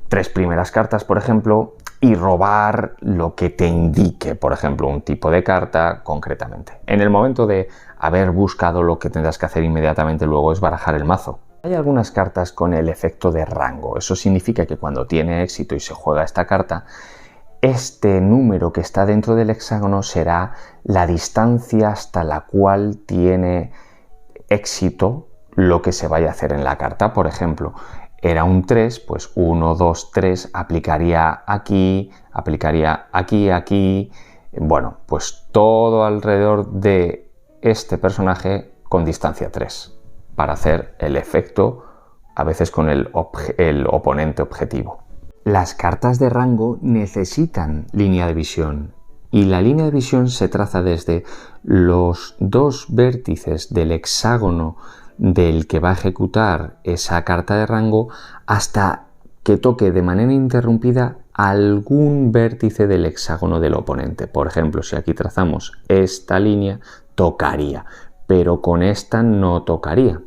Speaker 1: 3 primeras cartas, por ejemplo, y robar lo que te indique, por ejemplo, un tipo de carta concretamente. En el momento de haber buscado, lo que tendrás que hacer inmediatamente luego es barajar el mazo. Hay algunas cartas con el efecto de rango. Eso significa que cuando tiene éxito y se juega esta carta, este número que está dentro del hexágono será la distancia hasta la cual tiene éxito lo que se vaya a hacer en la carta. Por ejemplo, era un 3, pues 1, 2, 3, aplicaría aquí, aquí. Bueno, pues todo alrededor de este personaje con distancia 3, para hacer el efecto, a veces con el oponente objetivo. Las cartas de rango necesitan línea de visión, y la línea de visión se traza desde los 2 vértices del hexágono del que va a ejecutar esa carta de rango hasta que toque de manera interrumpida algún vértice del hexágono del oponente. Por ejemplo, si aquí trazamos esta línea, tocaría, pero con esta no tocaría.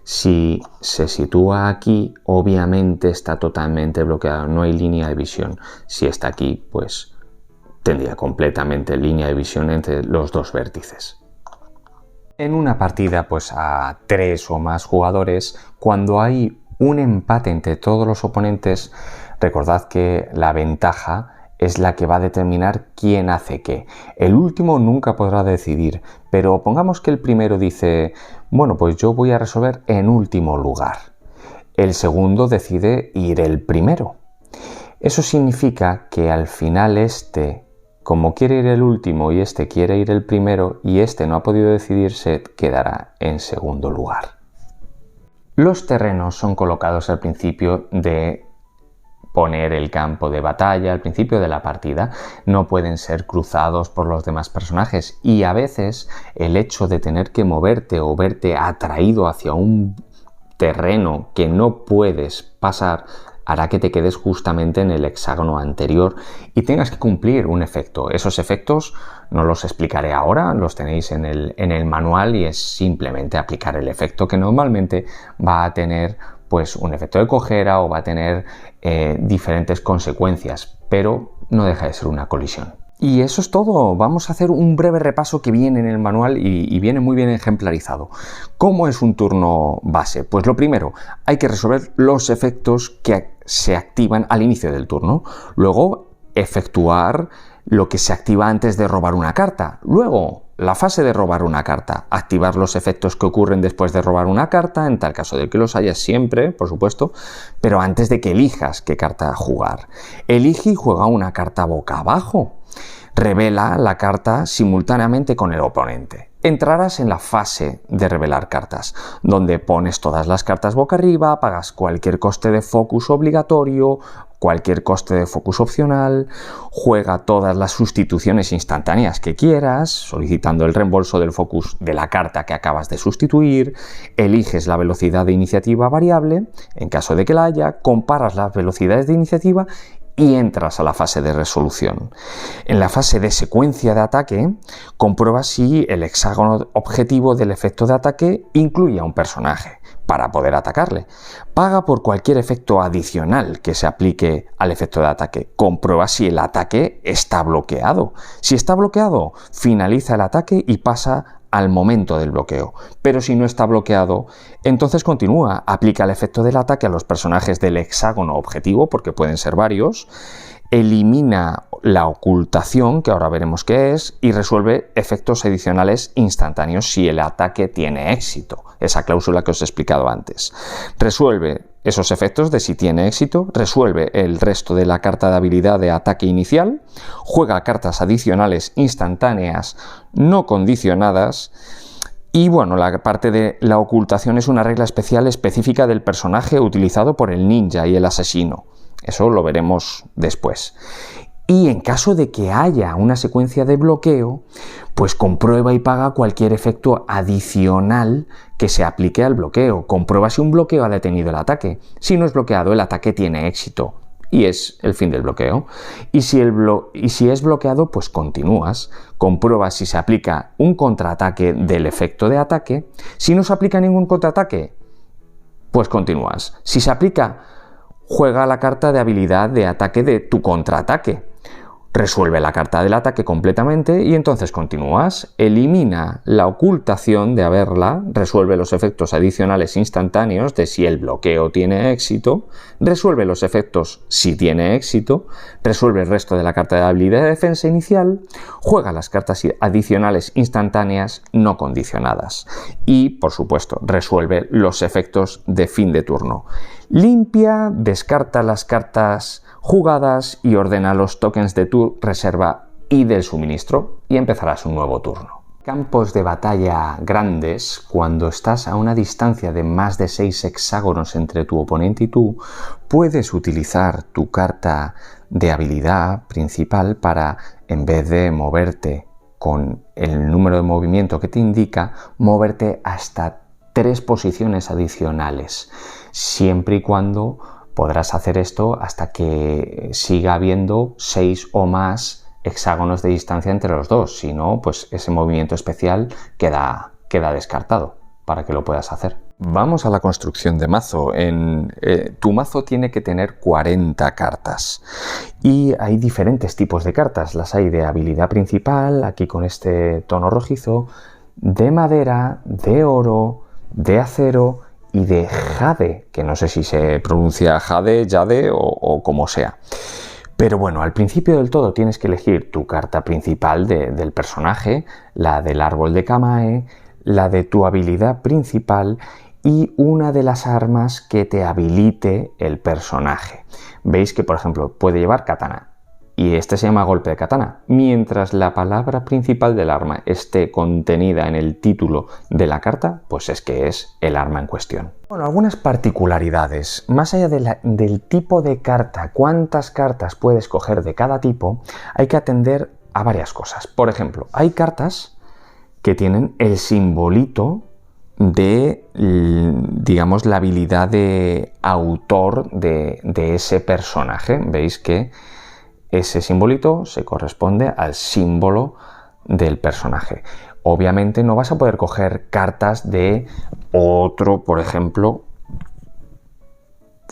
Speaker 1: Si se sitúa aquí, obviamente está totalmente bloqueado, no hay línea de visión. Si está aquí, pues tendría completamente línea de visión entre los 2 vértices. En una partida pues a 3 o más jugadores, cuando hay un empate entre todos los oponentes, recordad que la ventaja es la que va a determinar quién hace qué. El último nunca podrá decidir, pero pongamos que el primero dice, bueno, pues yo voy a resolver en último lugar. El segundo decide ir el primero. Eso significa que al final como quiere ir el último y quiere ir el primero y no ha podido decidirse, quedará en segundo lugar. Los terrenos son colocados al principio de poner el campo de batalla, al principio de la partida. No pueden ser cruzados por los demás personajes, y a veces el hecho de tener que moverte o verte atraído hacia un terreno que no puedes pasar hará que te quedes justamente en el hexágono anterior y tengas que cumplir un efecto. Esos efectos no los explicaré ahora, los tenéis en el manual, y es simplemente aplicar el efecto, que normalmente va a tener pues un efecto de cojera o va a tener diferentes consecuencias, pero no deja de ser una colisión. Y eso es todo. Vamos a hacer un breve repaso que viene en el manual y viene muy bien ejemplarizado. ¿Cómo es un turno base? Pues lo primero, hay que resolver los efectos que se activan al inicio del turno. Luego, efectuar lo que se activa antes de robar una carta. Luego, la fase de robar una carta. Activar los efectos que ocurren después de robar una carta, en tal caso de que los hayas siempre, por supuesto, pero antes de que elijas qué carta jugar. Elige y juega una carta boca abajo. Revela la carta simultáneamente con el oponente. entrarás en la fase de revelar cartas, donde pones todas las cartas boca arriba, pagas cualquier coste de focus obligatorio, cualquier coste de focus opcional, juega todas las sustituciones instantáneas que quieras, solicitando el reembolso del focus de la carta que acabas de sustituir, eliges la velocidad de iniciativa variable, en caso de que la haya, comparas las velocidades de iniciativa y entras a la fase de resolución. En la fase de secuencia de ataque, comprueba si el hexágono objetivo del efecto de ataque incluye a un personaje para poder atacarle. Paga por cualquier efecto adicional que se aplique al efecto de ataque. Comprueba si el ataque está bloqueado. Si está bloqueado, finaliza el ataque y pasa al momento del bloqueo. Pero si no está bloqueado, entonces continúa, aplica el efecto del ataque a los personajes del hexágono objetivo, porque pueden ser varios, elimina la ocultación, que ahora veremos qué es, y resuelve efectos adicionales instantáneos si el ataque tiene éxito. Esa cláusula que os he explicado antes. Resuelve esos efectos de si tiene éxito, resuelve el resto de la carta de habilidad de ataque inicial, juega cartas adicionales instantáneas no condicionadas y bueno, la parte de la ocultación es una regla especial específica del personaje utilizado por el ninja y el asesino. Eso lo veremos después. Y en caso de que haya una secuencia de bloqueo, pues comprueba y paga cualquier efecto adicional que se aplique al bloqueo. Comprueba si un bloqueo ha detenido el ataque. Si no es bloqueado, el ataque tiene éxito y es el fin del bloqueo. Y si es bloqueado, pues continúas. Comprueba si se aplica un contraataque del efecto de ataque. Si no se aplica ningún contraataque, pues continúas. Si se aplica, juega la carta de habilidad de ataque de tu contraataque. Resuelve la carta del ataque completamente y entonces continúas. Elimina la ocultación de haberla, resuelve los efectos adicionales instantáneos de si el bloqueo tiene éxito, resuelve los efectos si tiene éxito, resuelve el resto de la carta de habilidad de defensa inicial, juega las cartas adicionales instantáneas no condicionadas y, por supuesto, resuelve los efectos de fin de turno. Limpia, descarta las cartas jugadas y ordena los tokens de tu reserva y del suministro y empezarás un nuevo turno. Campos de batalla grandes, cuando estás a una distancia de más de 6 hexágonos entre tu oponente y tú, puedes utilizar tu carta de habilidad principal para, en vez de moverte con el número de movimiento que te indica, moverte hasta 3 posiciones adicionales, siempre y cuando podrás hacer esto hasta que siga habiendo 6 o más hexágonos de distancia entre los dos. Si no, pues ese movimiento especial queda descartado para que lo puedas hacer. Vamos a la construcción de mazo. Tu mazo tiene que tener 40 cartas y hay diferentes tipos de cartas. Las hay de habilidad principal, aquí con este tono rojizo, de madera, de oro, de acero y de jade, que no sé si se pronuncia jade, jade o como sea. Pero bueno, al principio del todo tienes que elegir tu carta principal del personaje, la del árbol de Kamae, la de tu habilidad principal y una de las armas que te habilite el personaje. Veis que, por ejemplo, puede llevar katana. Y este se llama golpe de katana. Mientras la palabra principal del arma esté contenida en el título de la carta, pues es que es el arma en cuestión. Bueno, algunas particularidades. Más allá del tipo de carta, cuántas cartas puedes coger de cada tipo, hay que atender a varias cosas. Por ejemplo, hay cartas que tienen el simbolito de, digamos, la habilidad de autor de ese personaje. Veis que ese simbolito se corresponde al símbolo del personaje. Obviamente no vas a poder coger cartas de otro, por ejemplo,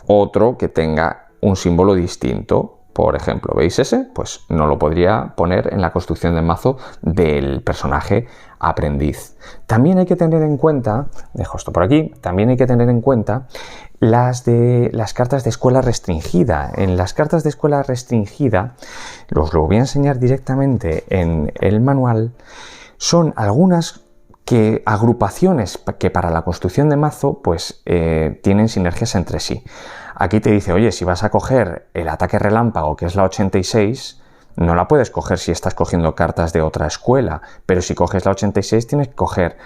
Speaker 1: otro que tenga un símbolo distinto. Por ejemplo, ¿veis ese? Pues no lo podría poner en la construcción del mazo del personaje aprendiz. También hay que tener en cuenta, dejo esto por aquí, también hay que tener en cuenta las cartas de escuela restringida. En las cartas de escuela restringida, os lo voy a enseñar directamente en el manual, son algunas agrupaciones que para la construcción de mazo pues tienen sinergias entre sí. Aquí te dice, oye, si vas a coger el ataque relámpago, que es la 86, no la puedes coger si estás cogiendo cartas de otra escuela, pero si coges la 86 tienes que coger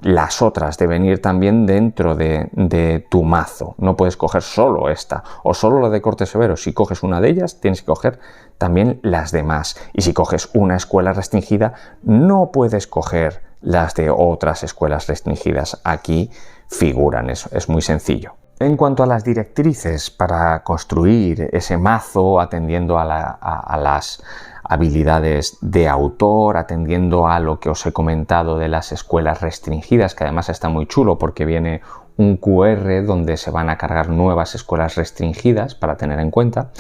Speaker 1: las otras, deben ir también dentro de tu mazo. No puedes coger solo esta o solo la de corte severo. Si coges una de ellas, tienes que coger también las demás. Y si coges una escuela restringida, no puedes coger las de otras escuelas restringidas. Aquí figuran, es muy sencillo. En cuanto a las directrices para construir ese mazo, atendiendo a las habilidades de autor, atendiendo a lo que os he comentado de las escuelas restringidas, que además está muy chulo porque viene un QR donde se van a cargar nuevas escuelas restringidas para tener en cuenta.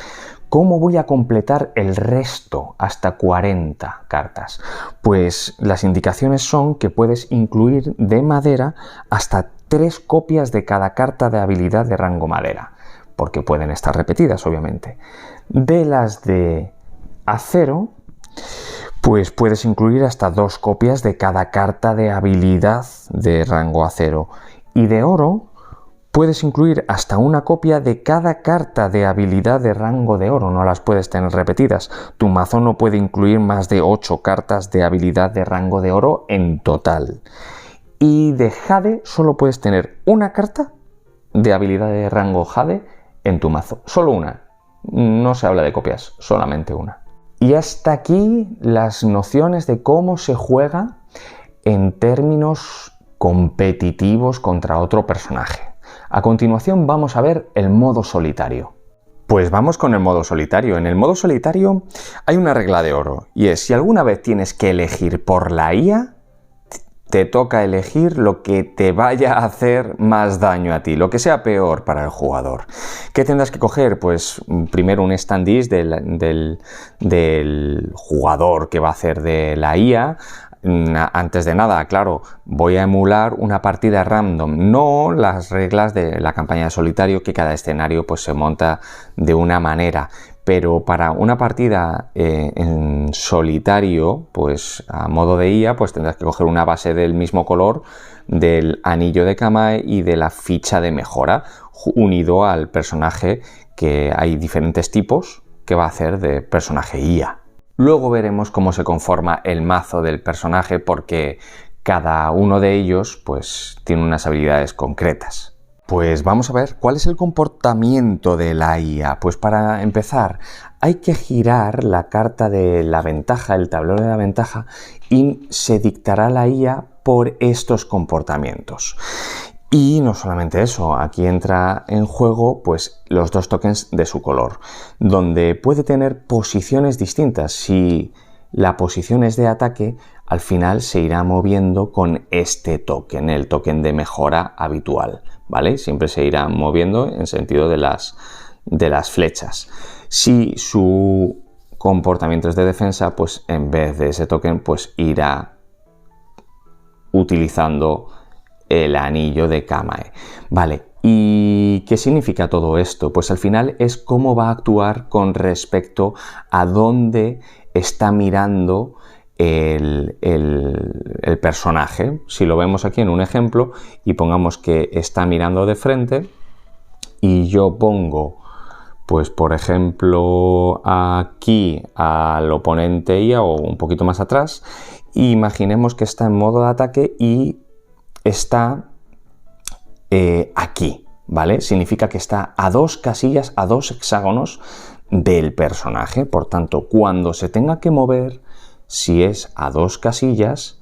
Speaker 1: ¿Cómo voy a completar el resto hasta 40 cartas? Pues las indicaciones son que puedes incluir de madera hasta 3 copias de cada carta de habilidad de rango madera, porque pueden estar repetidas, obviamente. De las de acero, pues puedes incluir hasta 2 copias de cada carta de habilidad de rango acero. Y de oro, puedes incluir hasta 1 copia de cada carta de habilidad de rango de oro, no las puedes tener repetidas. Tu mazo no puede incluir más de 8 cartas de habilidad de rango de oro en total. Y de jade solo puedes tener 1 carta de habilidad de rango jade en tu mazo. Solo 1. No se habla de copias, solamente 1. Y hasta aquí las nociones de cómo se juega en términos competitivos contra otro personaje. A continuación vamos a ver el modo solitario. Pues vamos con el modo solitario. En el modo solitario hay una regla de oro y es: si alguna vez tienes que elegir por la IA, te toca elegir lo que te vaya a hacer más daño a ti, lo que sea peor para el jugador. ¿Qué tendrás que coger? Pues primero un stand-in del jugador que va a hacer de la IA. Antes de nada, claro, voy a emular una partida random, no las reglas de la campaña de solitario, que cada escenario pues se monta de una manera. Pero para una partida en solitario, pues a modo de IA, pues tendrás que coger una base del mismo color del anillo de Kamae y de la ficha de mejora, unido al personaje, que hay diferentes tipos que va a hacer de personaje IA. Luego veremos cómo se conforma el mazo del personaje, porque cada uno de ellos pues tiene unas habilidades concretas. Pues vamos a ver cuál es el comportamiento de la IA. Pues para empezar, hay que girar la carta de la ventaja, el tablero de la ventaja, y se dictará la IA por estos comportamientos. Y no solamente eso, aquí entra en juego pues los 2 tokens de su color, donde puede tener posiciones distintas. Si la posición es de ataque, al final se irá moviendo con este token, el token de mejora habitual, ¿vale? Siempre se irá moviendo en sentido de las flechas. Si su comportamiento es de defensa, pues en vez de ese token, pues irá utilizando el anillo de Kamae. Vale, ¿y qué significa todo esto? Pues al final es cómo va a actuar con respecto a dónde está mirando el personaje. Si lo vemos aquí en un ejemplo y pongamos que está mirando de frente y yo pongo, pues por ejemplo, aquí al oponente IA o un poquito más atrás, imaginemos que está en modo de ataque y está aquí, ¿vale? Significa que está a 2 casillas, a 2 hexágonos del personaje. Por tanto, cuando se tenga que mover, si es a 2 casillas,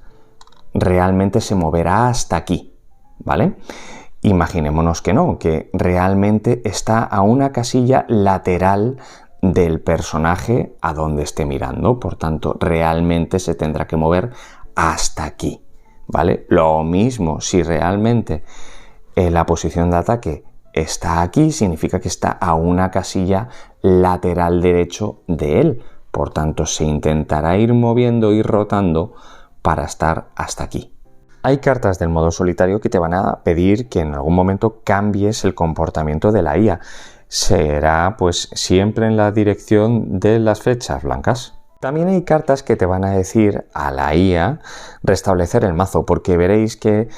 Speaker 1: realmente se moverá hasta aquí, ¿vale? Imaginémonos que no, que realmente está a una casilla lateral del personaje a donde esté mirando. Por tanto, realmente se tendrá que mover hasta aquí, ¿vale? Lo mismo, si realmente la posición de ataque está aquí, significa que está a una casilla lateral derecho de él. Por tanto, se intentará ir moviendo y rotando para estar hasta aquí. Hay cartas del modo solitario que te van a pedir que en algún momento cambies el comportamiento de la IA. Será pues siempre en la dirección de las flechas blancas. También hay cartas que te van a decir a la IA restablecer el mazo, porque veréis que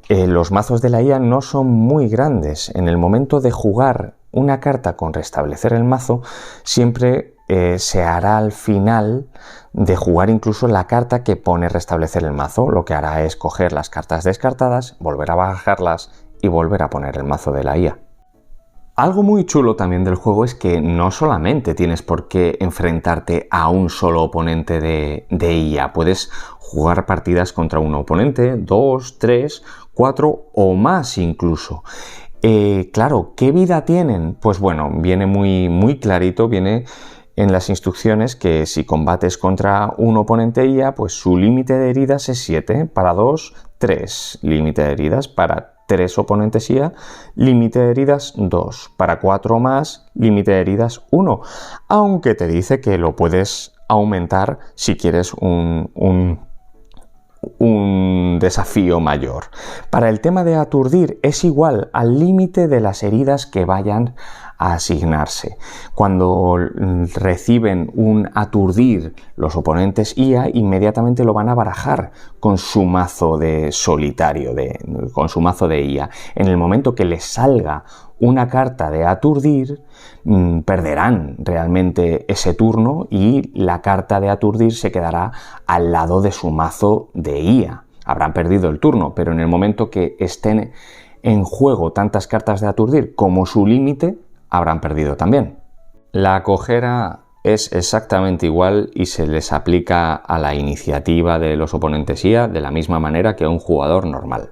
Speaker 1: los mazos de la IA no son muy grandes. En el momento de jugar una carta con restablecer el mazo, siempre se hará al final de jugar incluso la carta que pone restablecer el mazo. Lo que hará es coger las cartas descartadas, volver a bajarlas y volver a poner el mazo de la IA. Algo muy chulo también del juego es que no solamente tienes por qué enfrentarte a un solo oponente de IA, puedes jugar partidas contra un oponente, 2, 3, 4 o más incluso. Claro, ¿qué vida tienen? Pues bueno, viene muy clarito, viene en las instrucciones que si combates contra un oponente IA, pues su límite de heridas es 7, para 2, 3, límite de heridas para 3 oponentes IA, límite de heridas 2, para 4 más, límite de heridas 1, aunque te dice que lo puedes aumentar si quieres un desafío mayor. Para el tema de aturdir es igual al límite de las heridas que vayan a asignarse. Cuando reciben un aturdir los oponentes IA, inmediatamente lo van a barajar con su mazo de solitario, con su mazo de IA. En el momento que les salga una carta de aturdir, perderán realmente ese turno y la carta de aturdir se quedará al lado de su mazo de IA. Habrán perdido el turno, pero en el momento que estén en juego tantas cartas de aturdir como su límite, habrán perdido también. La cojera es exactamente igual y se les aplica a la iniciativa de los oponentes IA de la misma manera que a un jugador normal.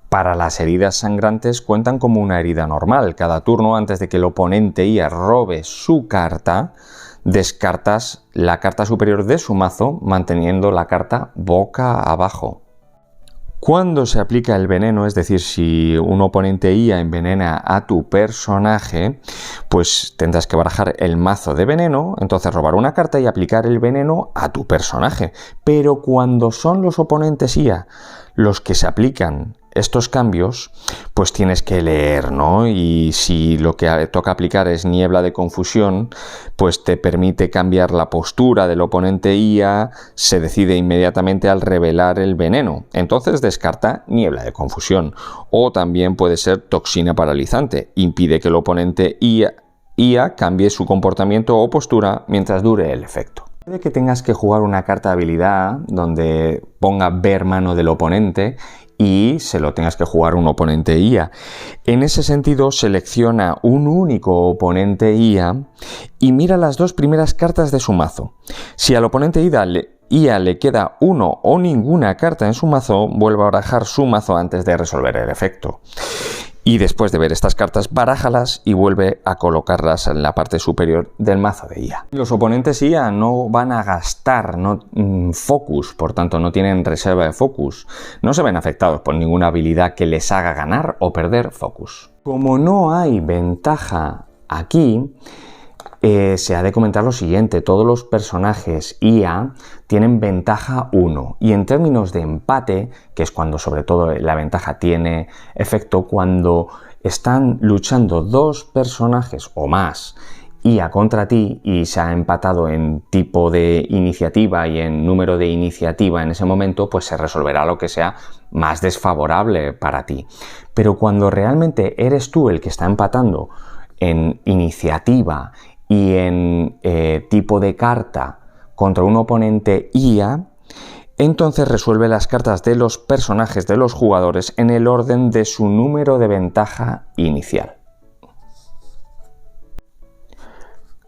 Speaker 1: Para las heridas sangrantes cuentan como una herida normal. Cada turno, antes de que el oponente IA robe su carta, descartas la carta superior de su mazo manteniendo la carta boca abajo. Cuando se aplica el veneno, es decir, si un oponente IA envenena a tu personaje, pues tendrás que barajar el mazo de veneno, entonces robar una carta y aplicar el veneno a tu personaje. Pero cuando son los oponentes IA los que se aplican estos cambios, pues tienes que leer, ¿no? Y si lo que toca aplicar es niebla de confusión, pues te permite cambiar la postura del oponente IA, se decide inmediatamente al revelar el veneno. Entonces descarta niebla de confusión. O también puede ser toxina paralizante, impide que el oponente IA cambie su comportamiento o postura mientras dure el efecto. Puede que tengas que jugar una carta de habilidad donde ponga ver mano del oponente y se lo tengas que jugar un oponente IA. En ese sentido, selecciona un único oponente IA y mira las dos primeras cartas de su mazo. Si al oponente IA le queda uno o ninguna carta en su mazo, vuelve a barajar su mazo antes de resolver el efecto. Y después de ver estas cartas, barájalas y vuelve a colocarlas en la parte superior del mazo de IA. Los oponentes IA no van a gastar focus, por tanto no tienen reserva de focus. No se ven afectados por ninguna habilidad que les haga ganar o perder focus. Como no hay ventaja aquí, se ha de comentar lo siguiente: todos los personajes IA tienen ventaja 1 y en términos de empate, que es cuando sobre todo la ventaja tiene efecto, cuando están luchando dos personajes o más IA contra ti y se ha empatado en tipo de iniciativa y en número de iniciativa en ese momento, pues se resolverá lo que sea más desfavorable para ti. Pero cuando realmente eres tú el que está empatando en iniciativa y en tipo de carta contra un oponente IA, entonces resuelve las cartas de los personajes de los jugadores en el orden de su número de ventaja inicial.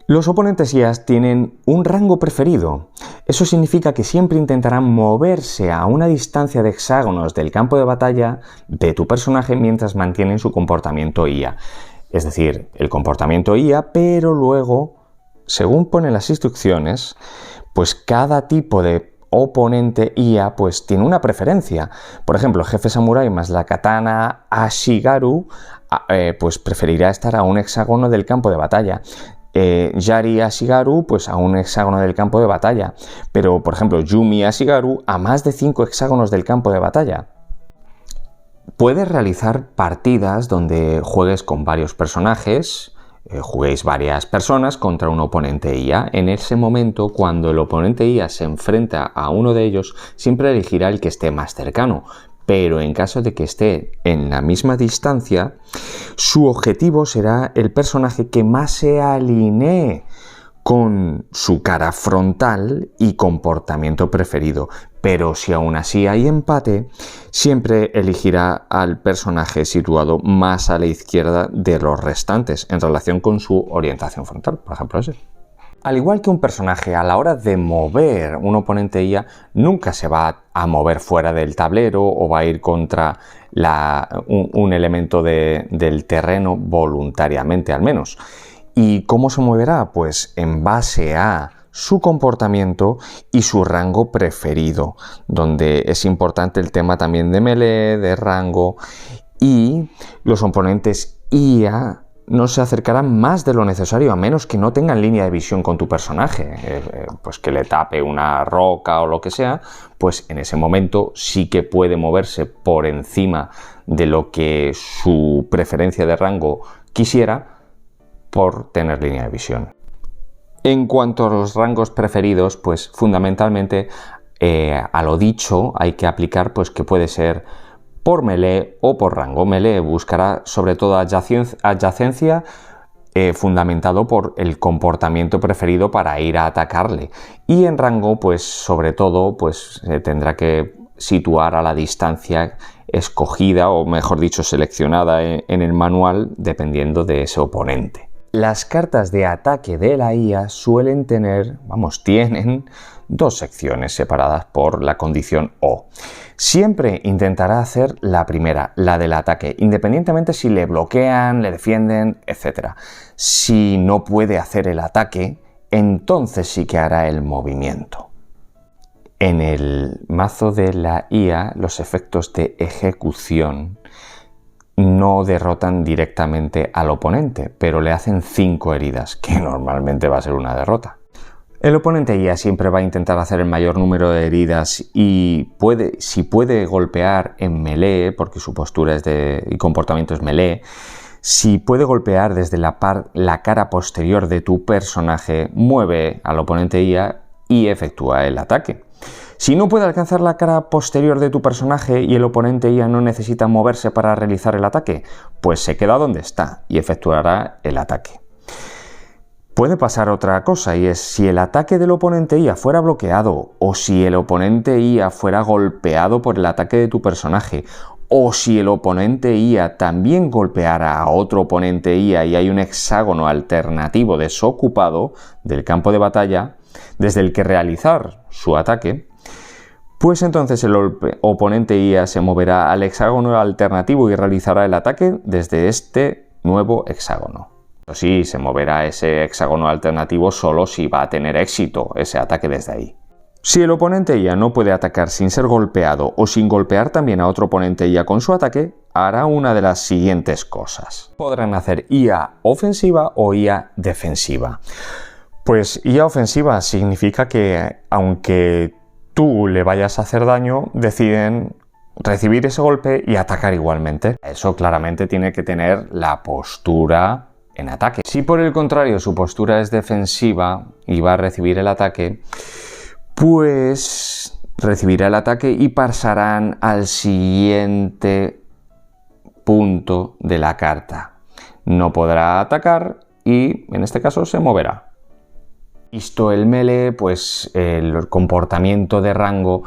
Speaker 1: Los oponentes IA tienen un rango preferido. Eso significa que siempre intentarán moverse a una distancia de hexágonos del campo de batalla de tu personaje mientras mantienen su comportamiento IA. Es decir, el comportamiento IA, pero luego, según ponen las instrucciones, pues cada tipo de oponente IA pues tiene una preferencia. Por ejemplo, el jefe samurái más la katana Ashigaru pues preferirá estar a un hexágono del campo de batalla. Yari Ashigaru pues a un hexágono del campo de batalla. Pero, por ejemplo, Yumi Ashigaru a más de 5 hexágonos del campo de batalla. Puedes realizar partidas donde juegues con varios personajes, juguéis varias personas contra un oponente IA. En ese momento, cuando el oponente IA se enfrenta a uno de ellos, siempre elegirá el que esté más cercano. Pero en caso de que esté en la misma distancia, su objetivo será el personaje que más se alinee con su cara frontal y comportamiento preferido. Pero si aún así hay empate, siempre elegirá al personaje situado más a la izquierda de los restantes en relación con su orientación frontal, por ejemplo ese. Al igual que un personaje, a la hora de mover un oponente IA, nunca se va a mover fuera del tablero o va a ir contra un elemento del terreno voluntariamente, al menos. ¿Y cómo se moverá? Pues en base a su comportamiento y su rango preferido, donde es importante el tema también de melee, de rango, y los oponentes IA no se acercarán más de lo necesario a menos que no tengan línea de visión con tu personaje, pues que le tape una roca o lo que sea, pues en ese momento sí que puede moverse por encima de lo que su preferencia de rango quisiera por tener línea de visión. En cuanto a los rangos preferidos, pues fundamentalmente a lo dicho hay que aplicar pues que puede ser por melee o por rango. Melee buscará sobre todo adyacencia fundamentado por el comportamiento preferido para ir a atacarle. Y en rango, pues sobre todo, pues tendrá que situar a la distancia escogida o mejor dicho seleccionada en el manual dependiendo de ese oponente. Las cartas de ataque de la IA suelen tienen dos secciones separadas por la condición O. Siempre intentará hacer la primera, la del ataque, independientemente si le bloquean, le defienden, etc. Si no puede hacer el ataque, entonces sí que hará el movimiento. En el mazo de la IA, los efectos de ejecución no derrotan directamente al oponente, pero le hacen 5 heridas, que normalmente va a ser una derrota. El oponente IA siempre va a intentar hacer el mayor número de heridas y si puede golpear en melee, porque su postura y comportamiento es melee, si puede golpear desde la cara posterior de tu personaje, mueve al oponente IA y efectúa el ataque. Si no puede alcanzar la cara posterior de tu personaje y el oponente IA no necesita moverse para realizar el ataque, pues se queda donde está y efectuará el ataque. Puede pasar otra cosa y es si el ataque del oponente IA fuera bloqueado o si el oponente IA fuera golpeado por el ataque de tu personaje o si el oponente IA también golpeara a otro oponente IA y hay un hexágono alternativo desocupado del campo de batalla desde el que realizar su ataque, pues entonces el oponente IA se moverá al hexágono alternativo y realizará el ataque desde este nuevo hexágono. Sí, se moverá ese hexágono alternativo solo si va a tener éxito ese ataque desde ahí. Si el oponente IA no puede atacar sin ser golpeado o sin golpear también a otro oponente IA con su ataque, hará una de las siguientes cosas. Podrán hacer IA ofensiva o IA defensiva. Pues IA ofensiva significa que aunque tú le vayas a hacer daño, deciden recibir ese golpe y atacar igualmente. Eso claramente tiene que tener la postura en ataque. Si por el contrario su postura es defensiva y va a recibir el ataque, pues recibirá el ataque y pasarán al siguiente punto de la carta. No podrá atacar y en este caso se moverá. Visto el melee, pues el comportamiento de rango,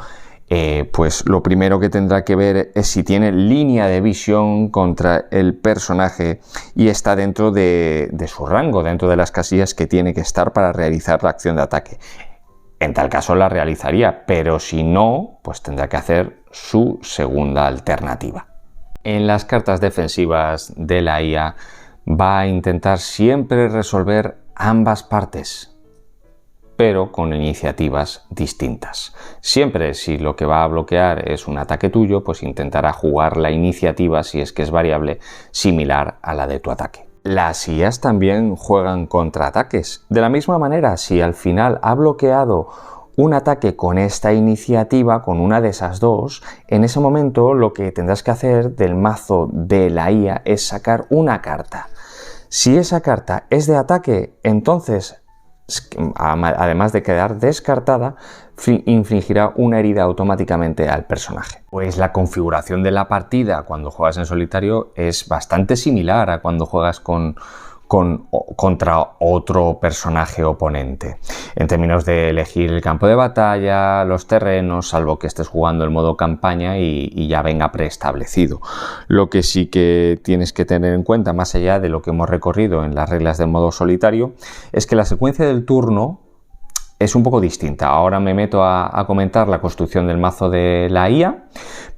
Speaker 1: pues lo primero que tendrá que ver es si tiene línea de visión contra el personaje y está dentro de su rango, dentro de las casillas que tiene que estar para realizar la acción de ataque. En tal caso la realizaría, pero si no, pues tendrá que hacer su segunda alternativa. En las cartas defensivas de la IA va a intentar siempre resolver ambas partes, pero con iniciativas distintas. Siempre si lo que va a bloquear es un ataque tuyo, pues intentará jugar la iniciativa, si es que es variable, similar a la de tu ataque. Las IAs también juegan contraataques. De la misma manera, si al final ha bloqueado un ataque con esta iniciativa, con una de esas dos, en ese momento lo que tendrás que hacer del mazo de la IA es sacar una carta. Si esa carta es de ataque, entonces además de quedar descartada, infligirá una herida automáticamente al personaje. Pues la configuración de la partida cuando juegas en solitario es bastante similar a cuando juegas con contra otro personaje oponente. En términos de elegir el campo de batalla, los terrenos, salvo que estés jugando el modo campaña y ya venga preestablecido. Lo que sí que tienes que tener en cuenta, más allá de lo que hemos recorrido en las reglas del modo solitario, es que la secuencia del turno es un poco distinta. Ahora me meto a comentar la construcción del mazo de la IA,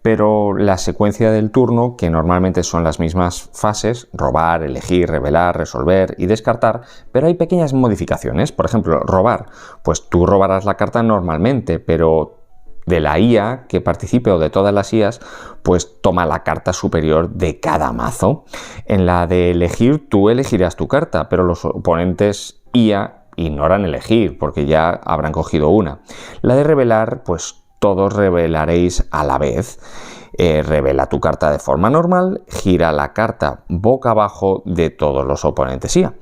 Speaker 1: pero la secuencia del turno, que normalmente son las mismas fases, robar, elegir, revelar, resolver y descartar, pero hay pequeñas modificaciones. Por ejemplo, robar, pues tú robarás la carta normalmente, pero de la IA que participe o de todas las IAs, pues toma la carta superior de cada mazo. En la de elegir, tú elegirás tu carta, pero los oponentes IA ignoran elegir porque ya habrán cogido una. La de revelar, pues todos revelaréis a la vez. Revela tu carta de forma normal, gira la carta boca abajo de todos los oponentes IA.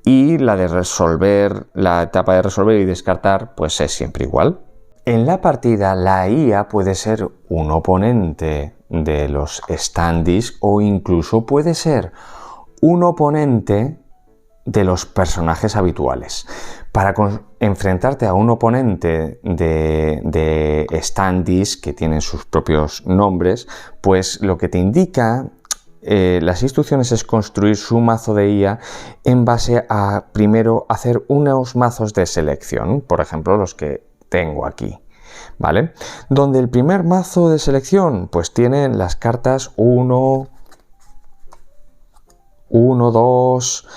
Speaker 1: Y la de resolver, la etapa de resolver y descartar, pues es siempre igual. En la partida, la IA puede ser un oponente de los standees o incluso puede ser un oponente de los personajes habituales. Para enfrentarte a un oponente de standees que tienen sus propios nombres, pues lo que te indica las instrucciones es construir su mazo de IA en base a primero hacer unos mazos de selección, por ejemplo los que tengo aquí, ¿vale? Donde el primer mazo de selección pues tiene las cartas 1, 2,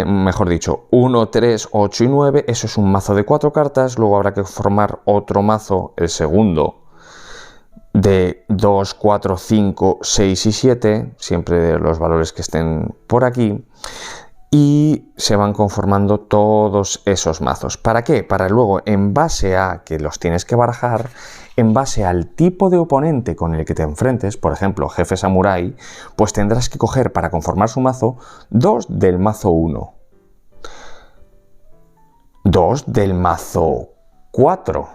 Speaker 1: mejor dicho, 1, 3, 8 y 9, eso es un mazo de 4 cartas, luego habrá que formar otro mazo, el segundo, de 2, 4, 5, 6 y 7, siempre de los valores que estén por aquí, y se van conformando todos esos mazos. ¿Para qué? Para luego, en base a que los tienes que barajar, en base al tipo de oponente con el que te enfrentes, por ejemplo, jefe samurái, pues tendrás que coger para conformar su mazo 2 del mazo 1, 2 del mazo 4,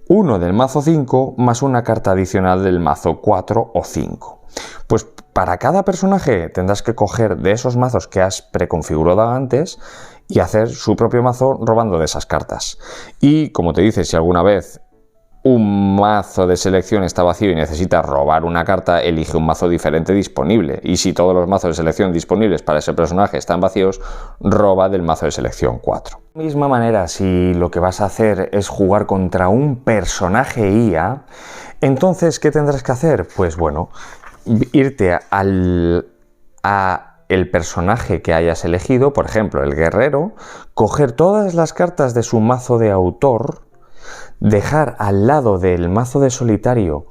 Speaker 1: 1 del mazo 5 más una carta adicional del mazo 4 o 5. Pues para cada personaje tendrás que coger de esos mazos que has preconfigurado antes y hacer su propio mazo robando de esas cartas. Y como te dice, si alguna vez un mazo de selección está vacío y necesitas robar una carta, elige un mazo diferente disponible. Y si todos los mazos de selección disponibles para ese personaje están vacíos, roba del mazo de selección 4. De la misma manera, si lo que vas a hacer es jugar contra un personaje IA, entonces, ¿qué tendrás que hacer? Pues bueno, irte a el personaje que hayas elegido, por ejemplo, el guerrero, coger todas las cartas de su mazo de autor, dejar al lado del mazo de solitario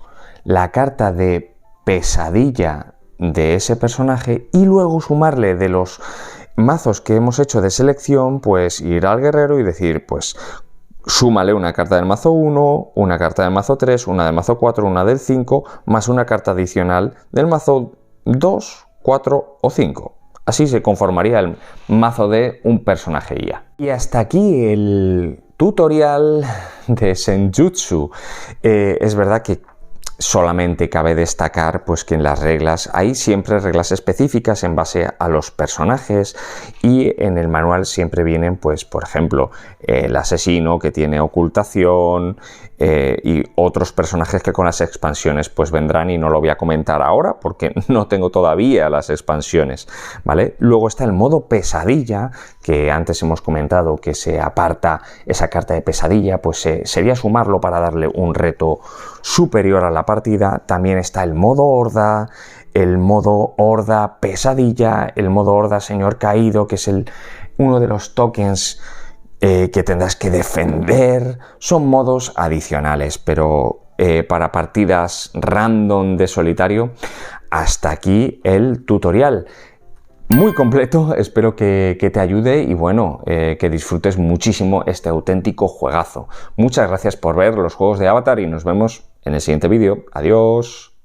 Speaker 1: la carta de pesadilla de ese personaje y luego sumarle de los mazos que hemos hecho de selección, pues ir al guerrero y decir, pues súmale una carta del mazo 1, una carta del mazo 3, una del mazo 4, una del 5, más una carta adicional del mazo 2, 4 o 5. Así se conformaría el mazo de un personaje IA. Y hasta aquí el tutorial de Senjutsu. Es verdad que solamente cabe destacar pues que en las reglas hay siempre reglas específicas en base a los personajes y en el manual siempre vienen pues por ejemplo el asesino que tiene ocultación y otros personajes que con las expansiones pues vendrán y no lo voy a comentar ahora porque no tengo todavía las expansiones, ¿vale? Luego está el modo pesadilla que antes hemos comentado que se aparta esa carta de pesadilla, pues sería sumarlo para darle un reto superior a la partida. También está el modo horda, el modo horda pesadilla, el modo horda señor caído, que es uno de los tokens que tendrás que defender. Son modos adicionales, pero para partidas random de solitario, hasta aquí el tutorial. Muy completo, espero que te ayude y bueno, que disfrutes muchísimo este auténtico juegazo. Muchas gracias por ver los juegos de Avatar y nos vemos en el siguiente vídeo. Adiós.